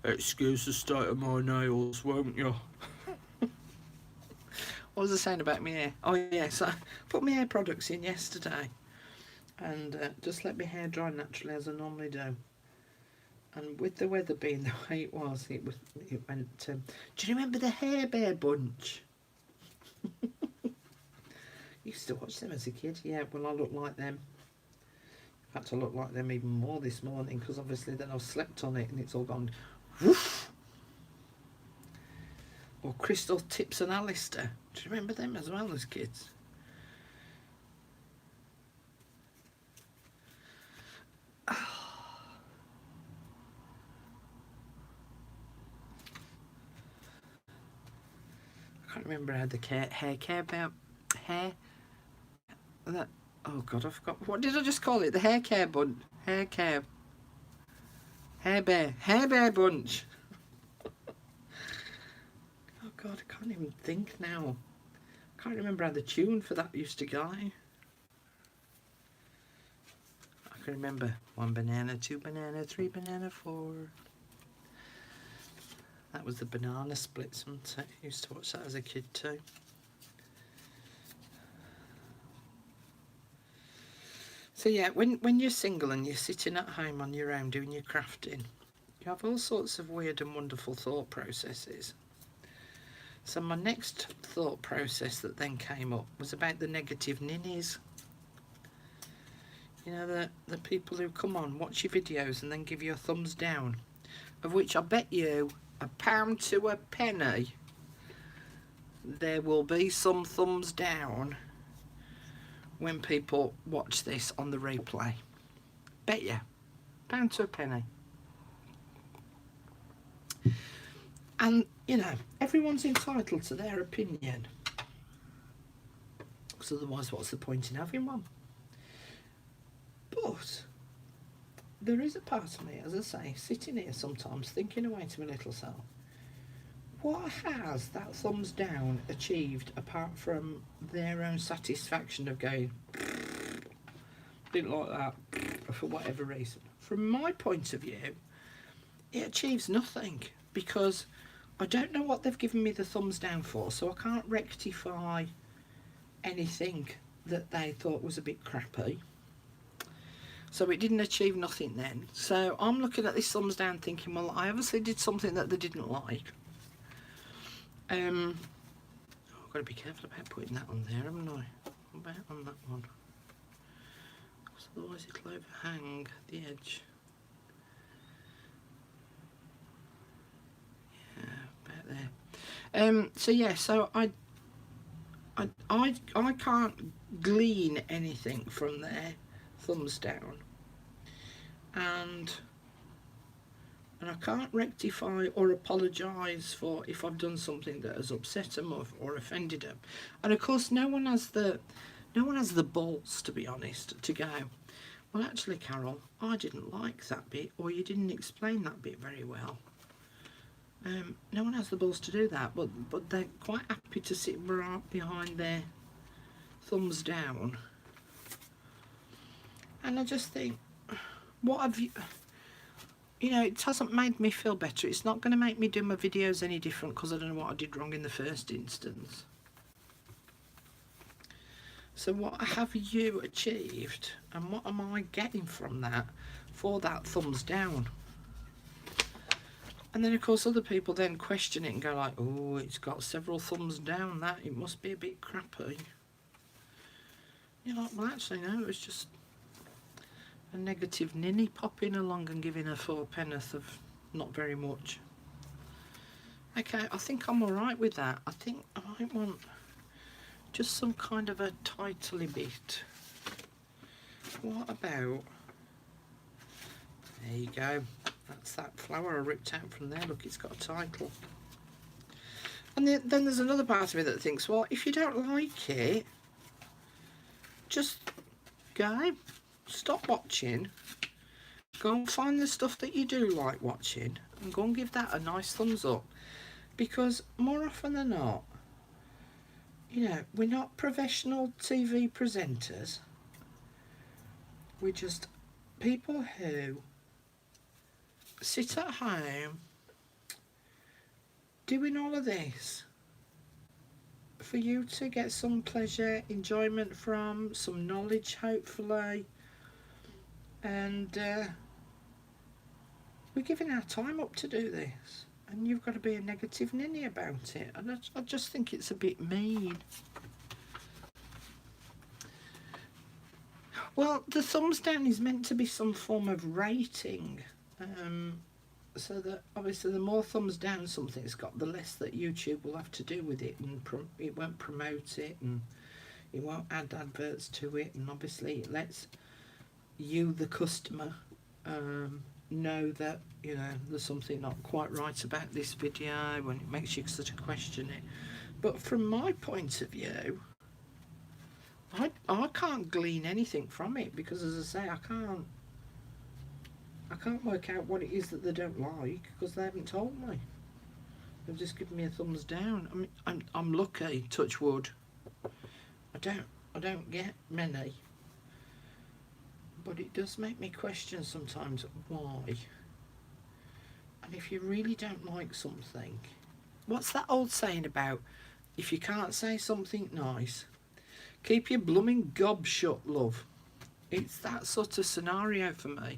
excuse the state of my nails, won't you? What was I saying about my hair? Oh, yeah, so I put my hair products in yesterday and just let my hair dry naturally as I normally do. And with the weather being the way it went... do you remember the Hair Bear bunch? Used to watch them as a kid. Yeah, well, I look like them. In fact, I look like them even more this morning because obviously then I've slept on it and it's all gone woof. Or Crystal, Tips and Alistair. Do you remember them as well as kids? I can't remember how the hair. That, oh God, I forgot. What did I just call it? The hair care bunch. Hair bear bunch. Oh God, I can't even think now. I can't remember how the tune for that used to go. I can remember 1 banana, 2 banana, 3 banana, 4. That was the banana splits, wasn't it? I used to watch that as a kid too. So yeah, when you're single and you're sitting at home on your own doing your crafting, you have all sorts of weird and wonderful thought processes. So my next thought process that then came up was about the negative ninnies. You know, the people who come on, watch your videos and then give you a thumbs down, of which I bet you £1 to a penny there will be some thumbs down when people watch this on the replay. Bet you £1 to a penny. And, you know, everyone's entitled to their opinion. Because otherwise, what's the point in having one? But there is a part of me, as I say, sitting here sometimes thinking away to my little self. what has that thumbs down achieved apart from their own satisfaction of going, didn't like that, for whatever reason? From my point of view, it achieves nothing, because I don't know what they've given me the thumbs down for, so I can't rectify anything that they thought was a bit crappy. So it didn't achieve nothing then. So I'm looking at this thumbs down thinking, well, I obviously did something that they didn't like. I've got to be careful about putting that on there, haven't I? What about on that one? Because otherwise it'll overhang the edge. Yeah, about there. So yeah, so I can't glean anything from there. Thumbs down, and I can't rectify or apologise for if I've done something that has upset them or offended them. And of course, no one has the balls, to be honest, to go, well, actually, Carol, I didn't like that bit, or you didn't explain that bit very well. No one has the balls to do that, but they're quite happy to sit right behind their thumbs down. And I just think, what have you... You know, it hasn't made me feel better. It's not going to make me do my videos any different because I don't know what I did wrong in the first instance. So what have you achieved? And what am I getting from that for that thumbs down? And then, of course, other people then question it and go like, oh, it's got several thumbs down, that. It must be a bit crappy. You're like, well, actually, no, it was just a negative ninny popping along and giving her 4p of not very much. Okay, I think I'm alright with that. I think I might want just some kind of a titly bit. What about... There you go. That's that flower I ripped out from there. Look, it's got a title. And then there's another part of me that thinks, well, if you don't like it, just go. Stop watching, go and find the stuff that you do like watching and go and give that a nice thumbs up, because more often than not, you know, we're not professional TV presenters, we're just people who sit at home doing all of this for you to get some pleasure, enjoyment from, some knowledge hopefully. And we're giving our time up to do this, and you've got to be a negative ninny about it. And I just think it's a bit mean. Well, the thumbs down is meant to be some form of rating, so that obviously the more thumbs down something's got, the less that YouTube will have to do with it, and it won't promote it, and it won't add adverts to it, and obviously it lets you, the customer, know that, you know, there's something not quite right about this video, when it makes you sort of question it. But from my point of view, I can't glean anything from it, because as I say, I can't work out what it is that they don't like, because they haven't told me. They've just given me a thumbs down. I mean, I'm lucky, touch wood. I don't get many. But it does make me question sometimes why. And if you really don't like something, what's that old saying about, if you can't say something nice, keep your blooming gob shut, love. It's that sort of scenario for me.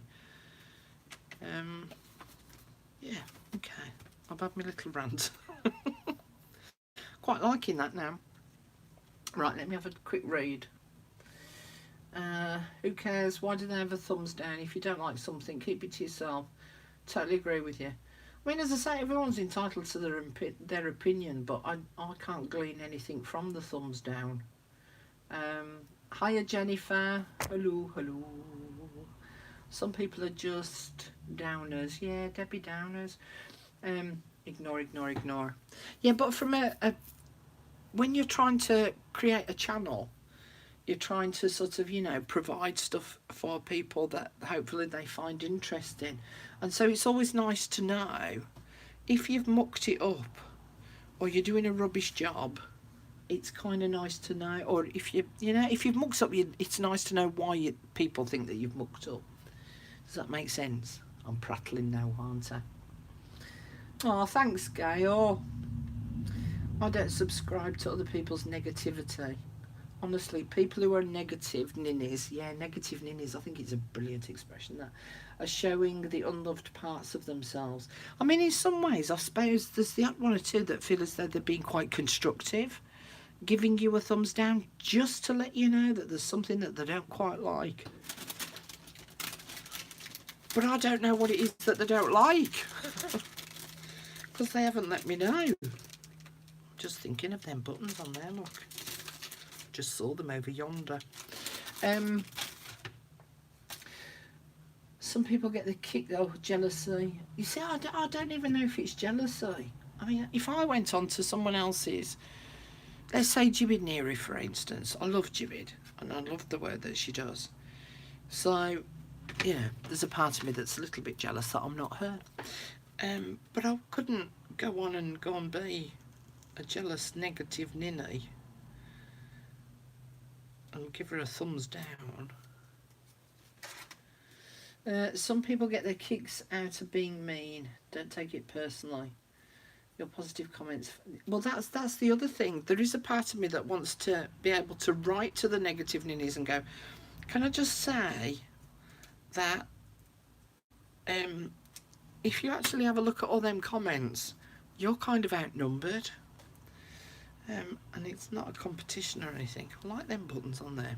Yeah, okay. I've had my little rant. Quite liking that now. Right, let me have a quick read. Who cares? Why do they have a thumbs down? If you don't like something, keep it to yourself. Totally agree with you. I mean, as I say, everyone's entitled to their opinion, but I can't glean anything from the thumbs down. Hiya, Jennifer. Hello, hello. Some people are just downers. Yeah, Debbie Downers. Ignore. Yeah, but from when you're trying to create a channel, you're trying to sort of, you know, provide stuff for people that hopefully they find interesting. And so it's always nice to know if you've mucked it up, or you're doing a rubbish job, it's kind of nice to know. Or if if you've mucked up, it's nice to know why people think that you've mucked up. Does that make sense? I'm prattling now, aren't I? Oh, thanks, Gail. I don't subscribe to other people's negativity. Honestly, people who are negative ninnies, negative ninnies, I think it's a brilliant expression, that are showing the unloved parts of themselves. I mean, in some ways, I suppose there's the one or two that feel as though they're being quite constructive, giving you a thumbs down just to let you know that there's something that they don't quite like. But I don't know what it is that they don't like, because they haven't let me know. Just thinking of them buttons on there, look. Just saw them over yonder. Some people get the kick, jealousy. You see, I don't even know if it's jealousy. I mean, if I went on to someone else's, let's say Jibid Neary, for instance. I love Jibid, and I love the work that she does. So, yeah, there's a part of me that's a little bit jealous that I'm not her. But I couldn't go and be a jealous, negative ninny and give her a thumbs down. Some people get their kicks out of being mean. Don't take it personally. Your positive comments. Well, that's the other thing. There is a part of me that wants to be able to write to the negative ninnies and go, can I just say that if you actually have a look at all them comments, you're kind of outnumbered. And it's not a competition or anything. I like them buttons on there.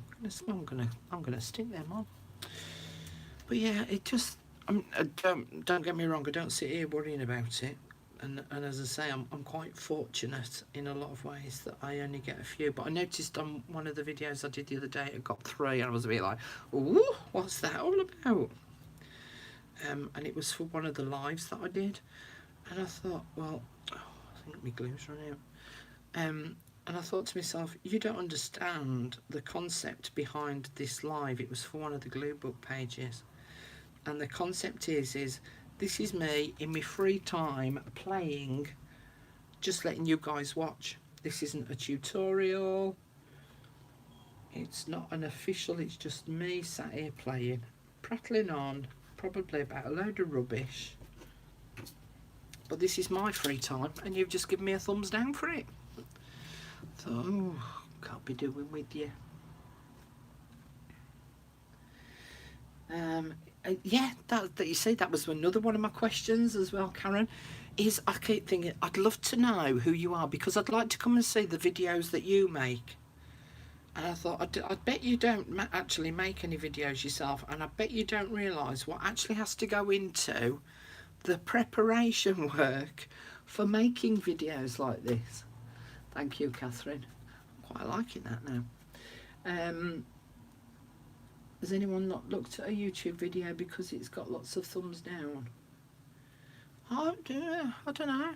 I'm gonna stick them on. But yeah, it just don't get me wrong. I don't sit here worrying about it. And as I say, I'm quite fortunate in a lot of ways that I only get a few. But I noticed on one of the videos I did the other day, it got 3, and I was a bit like, ooh, what's that all about? And it was for one of the lives that I did, and I thought, well, I think my glue's run out. And I thought to myself, you don't understand the concept behind this live. It was for one of the glue book pages, and the concept is this is me in my free time playing, just letting you guys watch. This isn't a tutorial, it's not an official, it's just me sat here playing, prattling on, probably about a load of rubbish. But this is my free time, and you've just given me a thumbs down for it. So, can't be doing with you. Yeah, that you see, that was another one of my questions as well, Karen. Is I keep thinking I'd love to know who you are, because I'd like to come and see the videos that you make. And I thought, I bet you don't actually make any videos yourself, and I bet you don't realise what actually has to go into the preparation work for making videos like this. Thank you, Catherine. I'm quite liking that now. Has anyone not looked at a YouTube video because it's got lots of thumbs down? I don't know.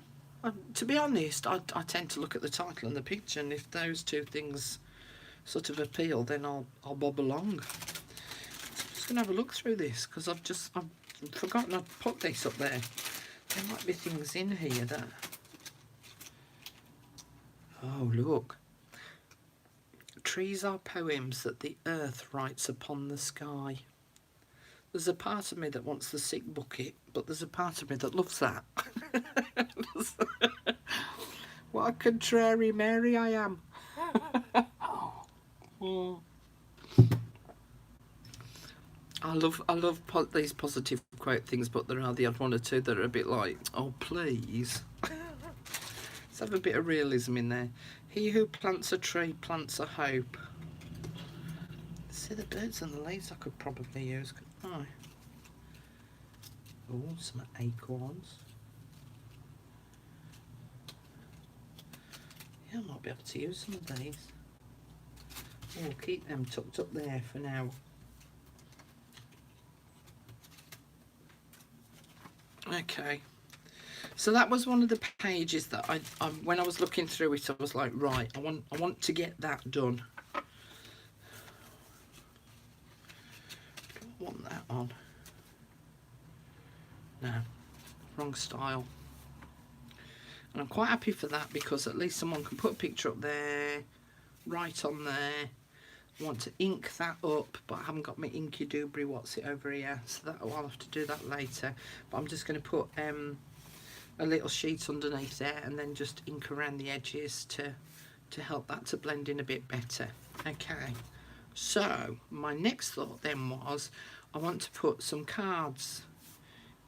To be honest, I tend to look at the title and the picture, and if those two things sort of appeal, then I'll bob along. So I'm just going to have a look through this, because I've forgotten I'd put this up there. There might be things in here that... Oh, look. Trees are poems that the earth writes upon the sky. There's a part of me that wants the sick bucket, but there's a part of me that loves that. What a contrary Mary I am. I love these positive quote things, but there are the odd one or two that are a bit like, oh please. Let's have a bit of realism in there. He who plants a tree plants a hope. See the birds and the leaves I could probably use, couldn't I? Oh, some acorns. Yeah, I might be able to use some of these. We'll keep them tucked up there for now. Okay. So that was one of the pages that I when I was looking through it, I was like, right, I want to get that done. Don't want that on. No, wrong style. And I'm quite happy for that, because at least someone can put a picture up there, write on there. I want to ink that up, but I haven't got my inky doobry what's it over here, so that I'll have to do that later. But I'm just going to put a little sheet underneath there, and then just ink around the edges to help that to blend in a bit better. Okay, so my next thought then was, I want to put some cards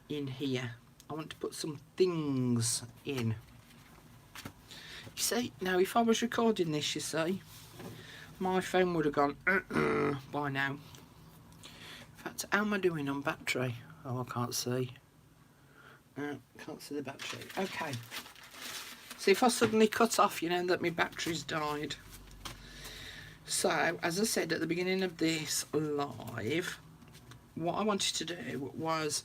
in here. I want to put some things in. You see, now if I was recording this, you see, my phone would have gone by now. In fact, how am I doing on battery? Oh, I can't see. Can't see the battery. Okay. So if I suddenly cut off, you know that my battery's died. So, as I said at the beginning of this live, what I wanted to do was,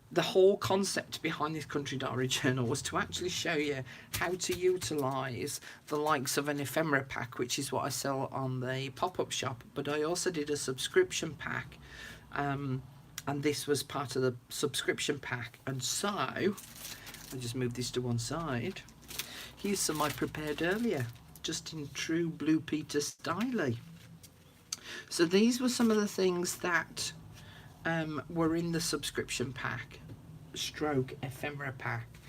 the whole concept behind this Country Diary Journal was to actually show you how to utilise the likes of an ephemera pack, which is what I sell on the pop-up shop, but I also did a subscription pack, and this was part of the subscription pack. And so I'll just move this to one side. Here's some I prepared earlier, just in true Blue Peter style. So these were some of the things that were in the subscription pack stroke ephemera pack,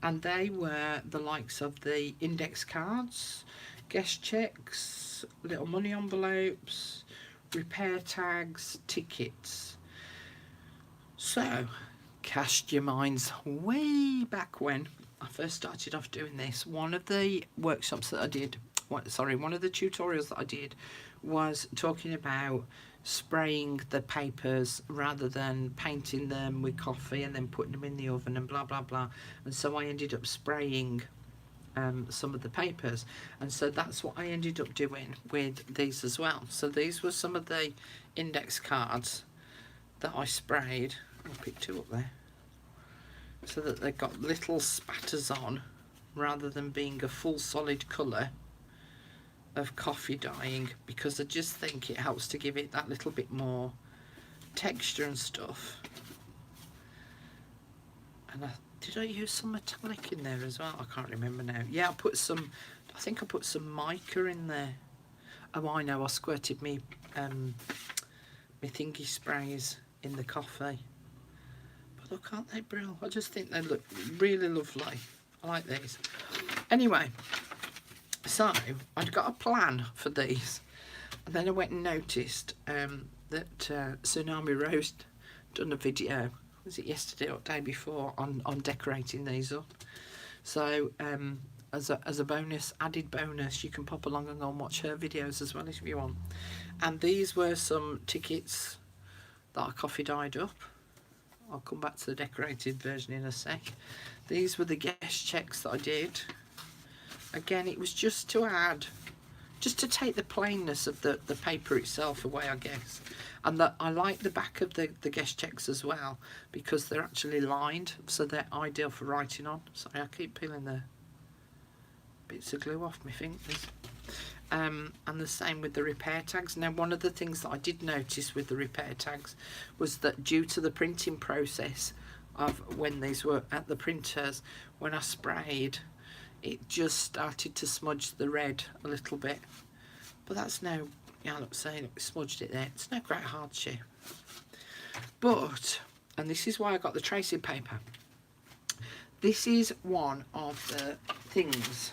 and they were the likes of the index cards, guest checks, little money envelopes, repair tags, tickets. So cast your minds way back when I first started off doing this. One of the workshops that I did, one of the tutorials that I did was talking about spraying the papers rather than painting them with coffee and then putting them in the oven and blah blah blah. And so I ended up spraying some of the papers, and so that's what I ended up doing with these as well. So these were some of the index cards that I sprayed. I'll pick two up there, so that they've got little spatters on rather than being a full solid colour of coffee dyeing, because I just think it helps to give it that little bit more texture and stuff. And did I use some metallic in there as well? I can't remember now. Yeah, I think I put some mica in there. Oh, I know, I squirted me thingy sprays in the coffee. But look, aren't they brilliant? I just think they look really lovely. I like these. Anyway, so I'd got a plan for these, and then I went and noticed that Tsunami Rose done a video, was it yesterday or day before, on decorating these up. So as a bonus, added bonus, you can pop along and go and watch her videos as well if you want. And these were some tickets that I coffee dyed up. I'll come back to the decorated version in a sec. These were the guest checks that I did. Again, it was just to add, just to take the plainness of the paper itself away, I guess. And that I like the back of the guest checks as well, because they're actually lined, so they're ideal for writing on. Sorry, I keep peeling the bits of glue off my fingers. And the same with the repair tags. Now, one of the things that I did notice with the repair tags was that due to the printing process of when these were at the printers, when I sprayed, it just started to smudge the red a little bit. But that's no, yeah, look, saying it smudged it there. It's no great hardship. But, and this is why I got the tracing paper. This is one of the things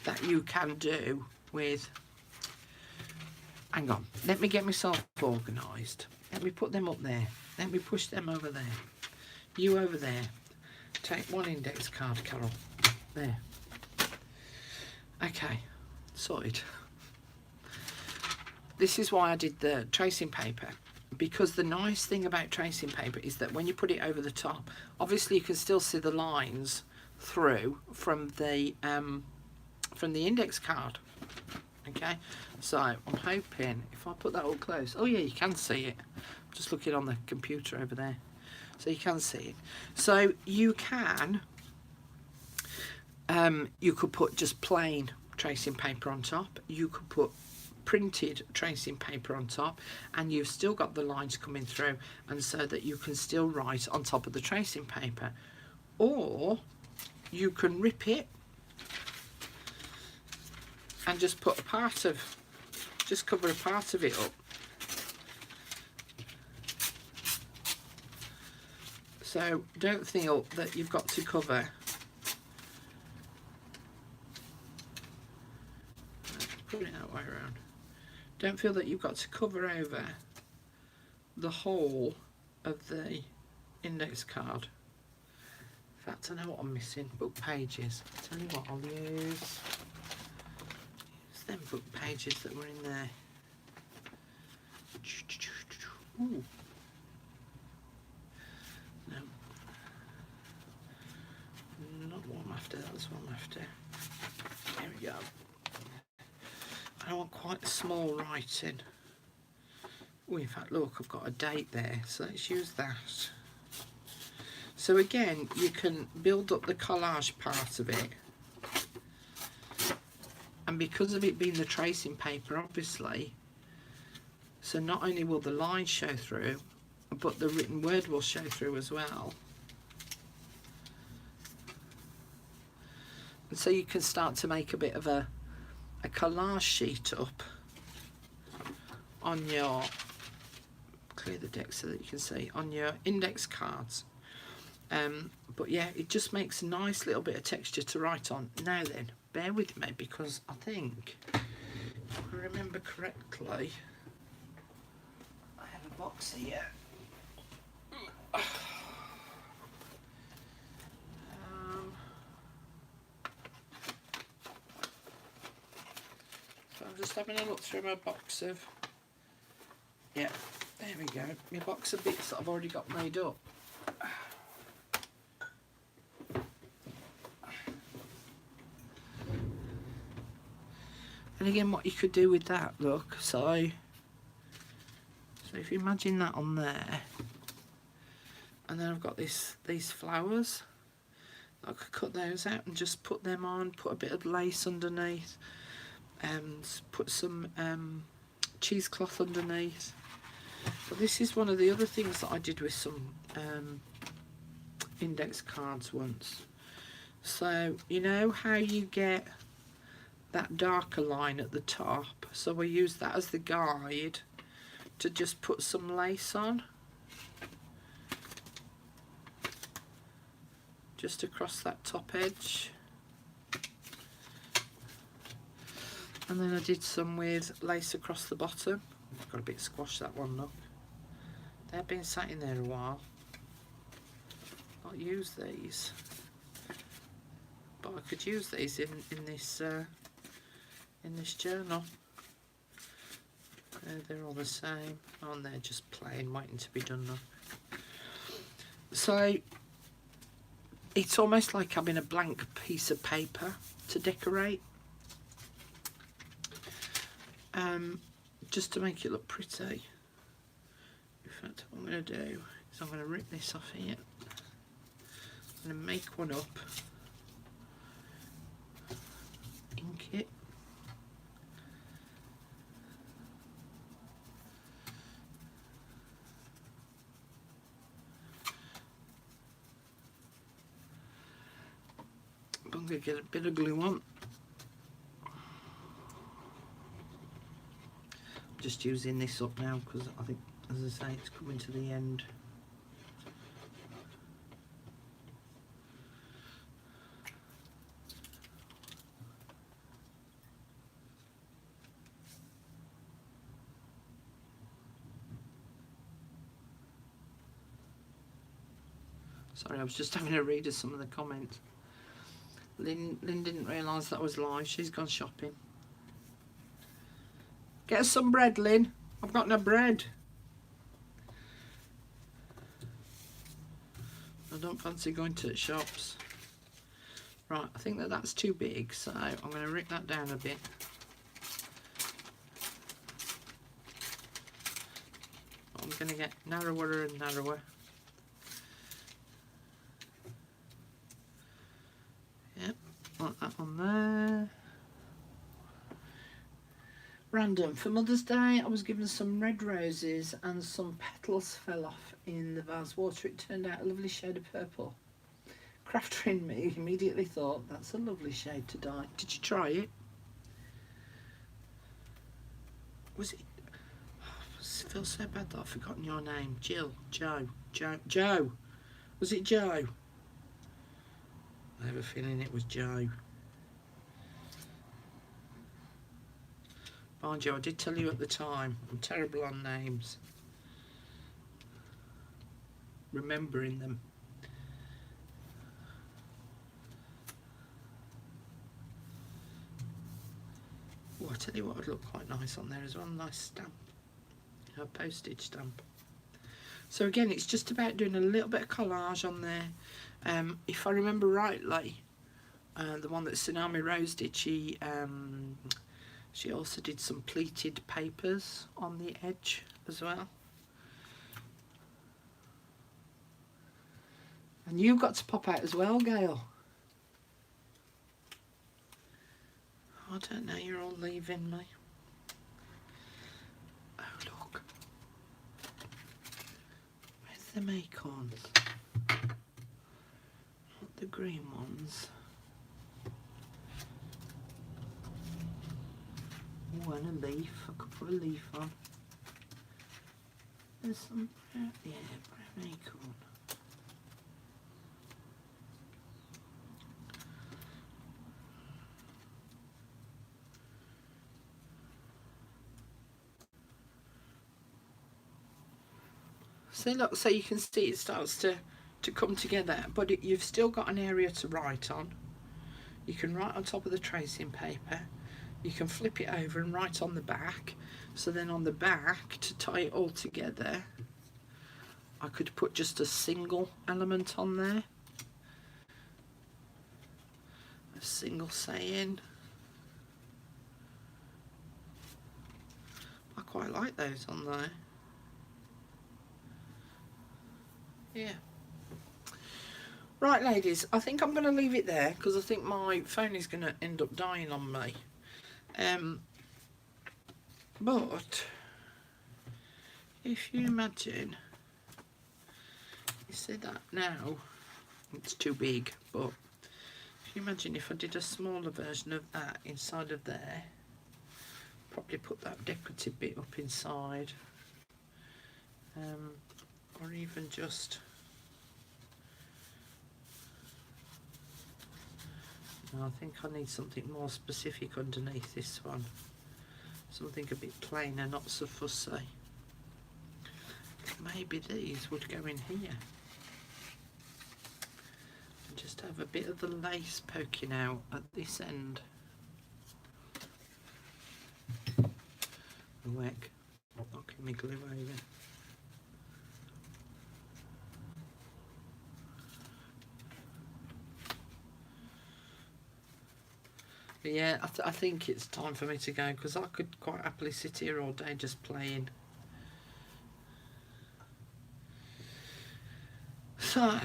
that you can do with, hang on, let me get myself organised. Let me put them up there. Let me push them over there. You over there. Take one index card, Carol. There. Okay, sorted. This is why I did the tracing paper, because the nice thing about tracing paper is that when you put it over the top, obviously you can still see the lines through from the index card. Okay, so I'm hoping if I put that all close, oh yeah, you can see it. I'm just looking on the computer over there, so you can see it. So you can. You could put just plain tracing paper on top. You could put printed tracing paper on top, and you've still got the lines coming through, and so that you can still write on top of the tracing paper. Or you can rip it and just put a part of, just cover a part of it up. So don't feel that you've got to cover. Put it that way around. Don't feel that you've got to cover over the whole of the index card. In fact, I know what I'm missing. Book pages. I'll tell you what I'll use. Use them book pages that were in there. Ooh. No. Not what I'm after, that's what I'm after. There we go. I don't want quite small writing. Oh, in fact, look, I've got a date there, so let's use that. So again, you can build up the collage part of it. And because of it being the tracing paper, obviously, so not only will the lines show through, but the written word will show through as well. And so you can start to make a bit of a collage sheet up on your, clear the deck so that you can see, on your index cards. But yeah, it just makes a nice little bit of texture to write on. Now then, bear with me, because I think, if I remember correctly, I have a box here. So I'm just having a look through my box of, yeah, there we go, my box of bits that I've already got made up. And again, what you could do with that, look, so if you imagine that on there, and then I've got these flowers, I could cut those out and just put them on, put a bit of lace underneath, and put some cheesecloth underneath. But this is one of the other things that I did with some index cards once. So you know how you get that darker line at the top, so we use that as the guide to just put some lace on, just across that top edge. And then I did some with lace across the bottom. Got a bit squashed, that one, look. They've been sat in there a while. I'll use these, but I could use these in this journal. They're all the same. Oh, and they're just plain, waiting to be done now. So it's almost like having a blank piece of paper to decorate, just to make it look pretty. In fact, what I'm going to do is I'm going to rip this off here. I'm going to make one up, ink it, I'm going to get a bit of glue on. I'm just using this up now because I think, as I say, it's coming to the end. Sorry, I was just having a read of some of the comments. Lynn didn't realise that was live. She's gone shopping. Get us some bread, Lynn. I've got no bread. I don't fancy going to the shops. Right, I think that's too big, so I'm going to rip that down a bit. I'm going to get narrower and narrower. Yep, like that on there. Random. For Mother's Day, I was given some red roses and some petals fell off in the vase water. It turned out a lovely shade of purple. Crafter in me immediately thought, that's a lovely shade to dye. Did you try it? Was it? I feel so bad that I've forgotten your name. Jill, Joe. Was it Joe? I have a feeling it was Joe. Mind you, I did tell you at the time, I'm terrible on names. Remembering them. Oh, I tell you what would look quite nice on there as well. Nice stamp. A postage stamp. So again, it's just about doing a little bit of collage on there. If I remember rightly, the one that Tsunami Rose did, she also did some pleated papers on the edge as well. And you've got to pop out as well, Gail. I don't know, you're all leaving me. Oh, look. Where's the acorns? Not the green ones. Oh, and a leaf. I could put a leaf on. There's some, yeah, brown acorn. So look, so you can see it starts to come together, but you've still got an area to write on. You can write on top of the tracing paper. You can flip it over and write on the back. So then on the back, to tie it all together, I could put just a single element on there. A single saying. I quite like those on there. Yeah. Right, ladies, I think I'm going to leave it there because I think my phone is going to end up dying on me. But if you imagine, you see that now, it's too big, but if you imagine if I did a smaller version of that inside of there, probably put that decorative bit up inside, or even just, no, I think I need something more specific underneath this one. Something a bit plainer, not so fussy. Maybe these would go in here. And just have a bit of the lace poking out at this end. Whack. Knocking my glue over. Yeah, I think it's time for me to go because I could quite happily sit here all day just playing. So,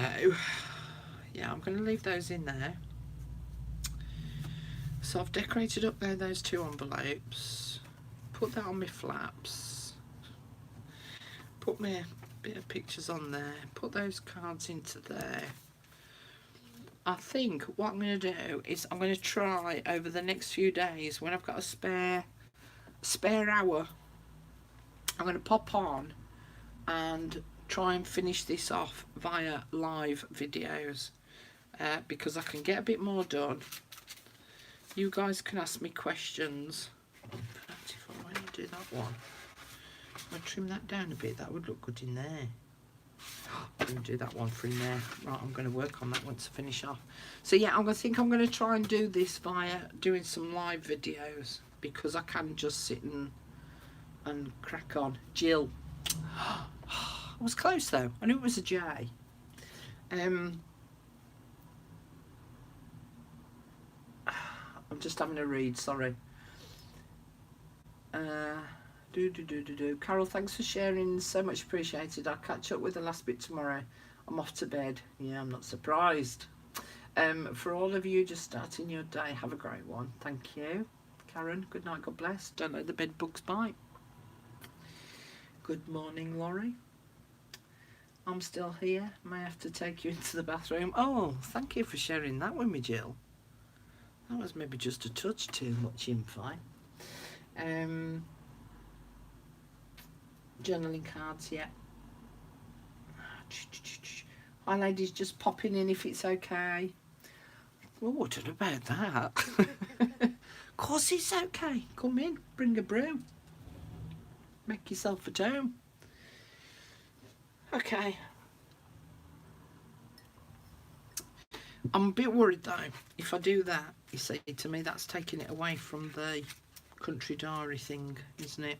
yeah, I'm going to leave those in there. So I've decorated up there those two envelopes. Put that on my flaps. Put my bit of pictures on there. Put those cards into there. I think what I'm going to do is I'm going to try over the next few days when I've got a spare hour, I'm going to pop on and try and finish this off via live videos because I can get a bit more done. You guys can ask me questions. In fact, if I want to do that one, if I trim that down a bit, that would look good in there. I'm going to do that one for in there. Right, I'm going to work on that one to finish off. So yeah, I think I'm going to try and do this via doing some live videos because I can just sit and crack on. Jill. I was close though. I knew it was a J. I'm just having a read, sorry. Carol, thanks for sharing, so much appreciated. I'll catch up with the last bit tomorrow. I'm off to bed. Yeah, I'm not surprised. For all of you just starting your day, have a great one. Thank you. Karen, good night, God bless. Don't let the bed bugs bite. Good morning, Laurie. I'm still here. May have to take you into the bathroom. Oh, thank you for sharing that with me, Jill. That was maybe just a touch too much info. Journaling cards, yeah. Hi ladies, just popping in if it's okay. Oh, what about that? Of course it's okay. Come in, bring a brew. Make yourself at home. Okay. I'm a bit worried though. If I do that, you see, to me that's taking it away from the country diary thing, isn't it?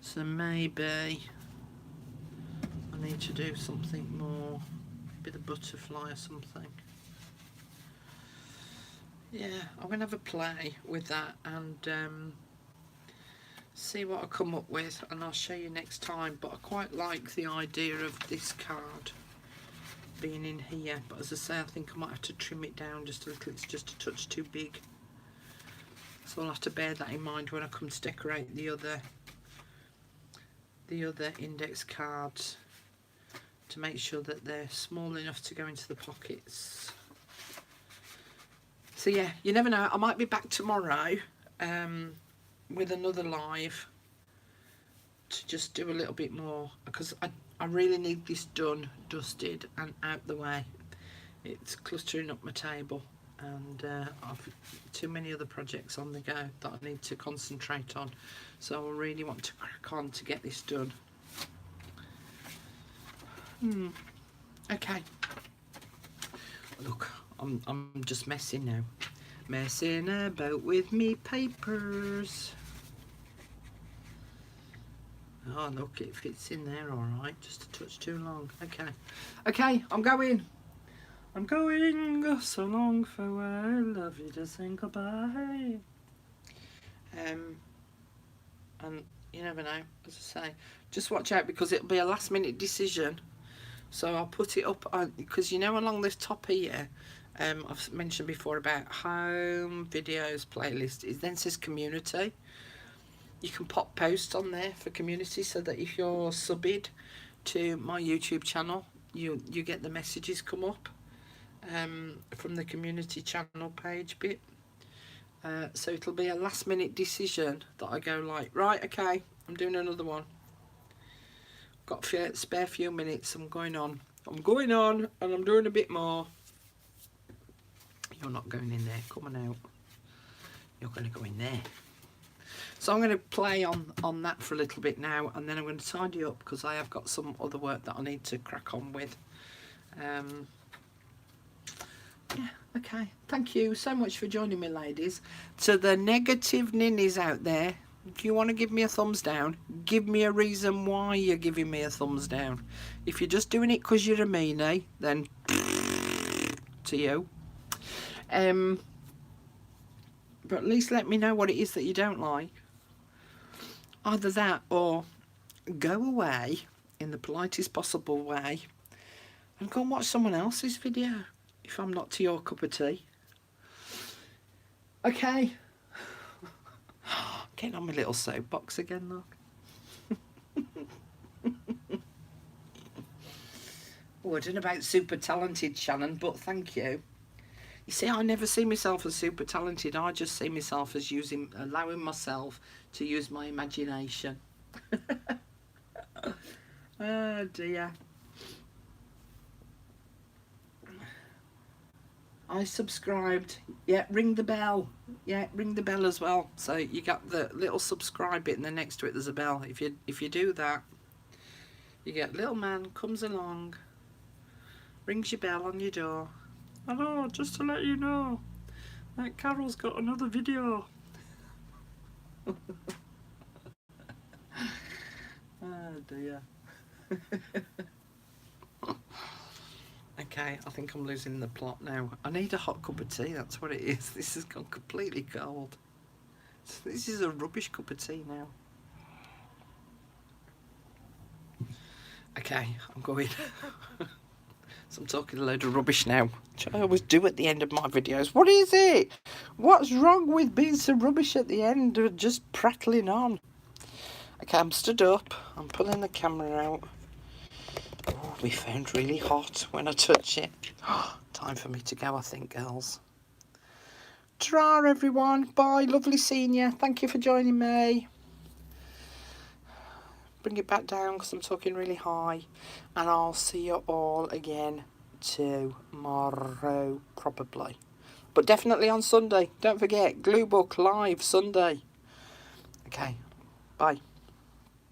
So maybe I need to do something more, a bit of butterfly or something. Yeah, I'm going to have a play with that and see what I come up with, and I'll show you next time. But I quite like the idea of this card being in here, but as I say, I think I might have to trim it down just a little. It's just a touch too big, so I'll have to bear that in mind when I come to decorate the other index cards, to make sure that they're small enough to go into the pockets. So yeah, you never know, I might be back tomorrow with another live to just do a little bit more, because I really need this done, dusted and out the way. It's cluttering up my table, and I've too many other projects on the go that I need to concentrate on, so I really want to crack on to get this done. Okay, look, I'm just messing now, messing about with me papers. Oh look, it fits in there all right, just a touch too long. Okay, I'm going so long, farewell, love you to say goodbye. And you never know, as I say, just watch out, because it'll be a last minute decision. So I'll put it up on, because you know, along this top here, I've mentioned before about home videos playlist, it then says community. You can pop posts on there for community, so that if you're subbed to my YouTube channel, you get the messages come up from the community channel page bit. So it'll be a last minute decision that I go like, right, okay, I'm doing another one. Got a spare few minutes, I'm going on and I'm doing a bit more. You're not going in there, come on out. You're going to go in there. So I'm going to play on that for a little bit now, and then I'm going to tidy up, because I have got some other work that I need to crack on with. Yeah, okay. Thank you so much for joining me, ladies. To the negative ninnies out there, if you want to give me a thumbs down, give me a reason why you're giving me a thumbs down. If you're just doing it because you're a meanie, then to you. But at least let me know what it is that you don't like. Either that, or go away in the politest possible way and go and watch someone else's video if I'm not to your cup of tea. Okay. Getting on my little soapbox again, look. Oh, I don't know about super talented, Shannon, but thank you. You see, I never see myself as super talented. I just see myself as allowing myself to use my imagination. Oh dear. I subscribed. Yeah, ring the bell. Yeah, ring the bell as well. So you got the little subscribe bit, and then next to it there's a bell. If you do that, you get little man comes along, rings your bell on your door. Hello, just to let you know that Carol's got another video. Oh dear. Okay, I think I'm losing the plot now. I need a hot cup of tea, that's what it is. This has gone completely cold. This is a rubbish cup of tea now. Okay, I'm going. So I'm talking a load of rubbish now, which I always do at the end of my videos. What is it? What's wrong with being so rubbish at the end of just prattling on? Okay, I'm stood up. I'm pulling the camera out. Oh, my phone's really hot when I touch it. Time for me to go, I think, girls. Ta-ra, everyone. Bye. Lovely seeing you. Thank you for joining me. Bring it back down because I'm talking really high. And I'll see you all again tomorrow, probably. But definitely on Sunday. Don't forget, Glue Book Live Sunday. Okay. Bye.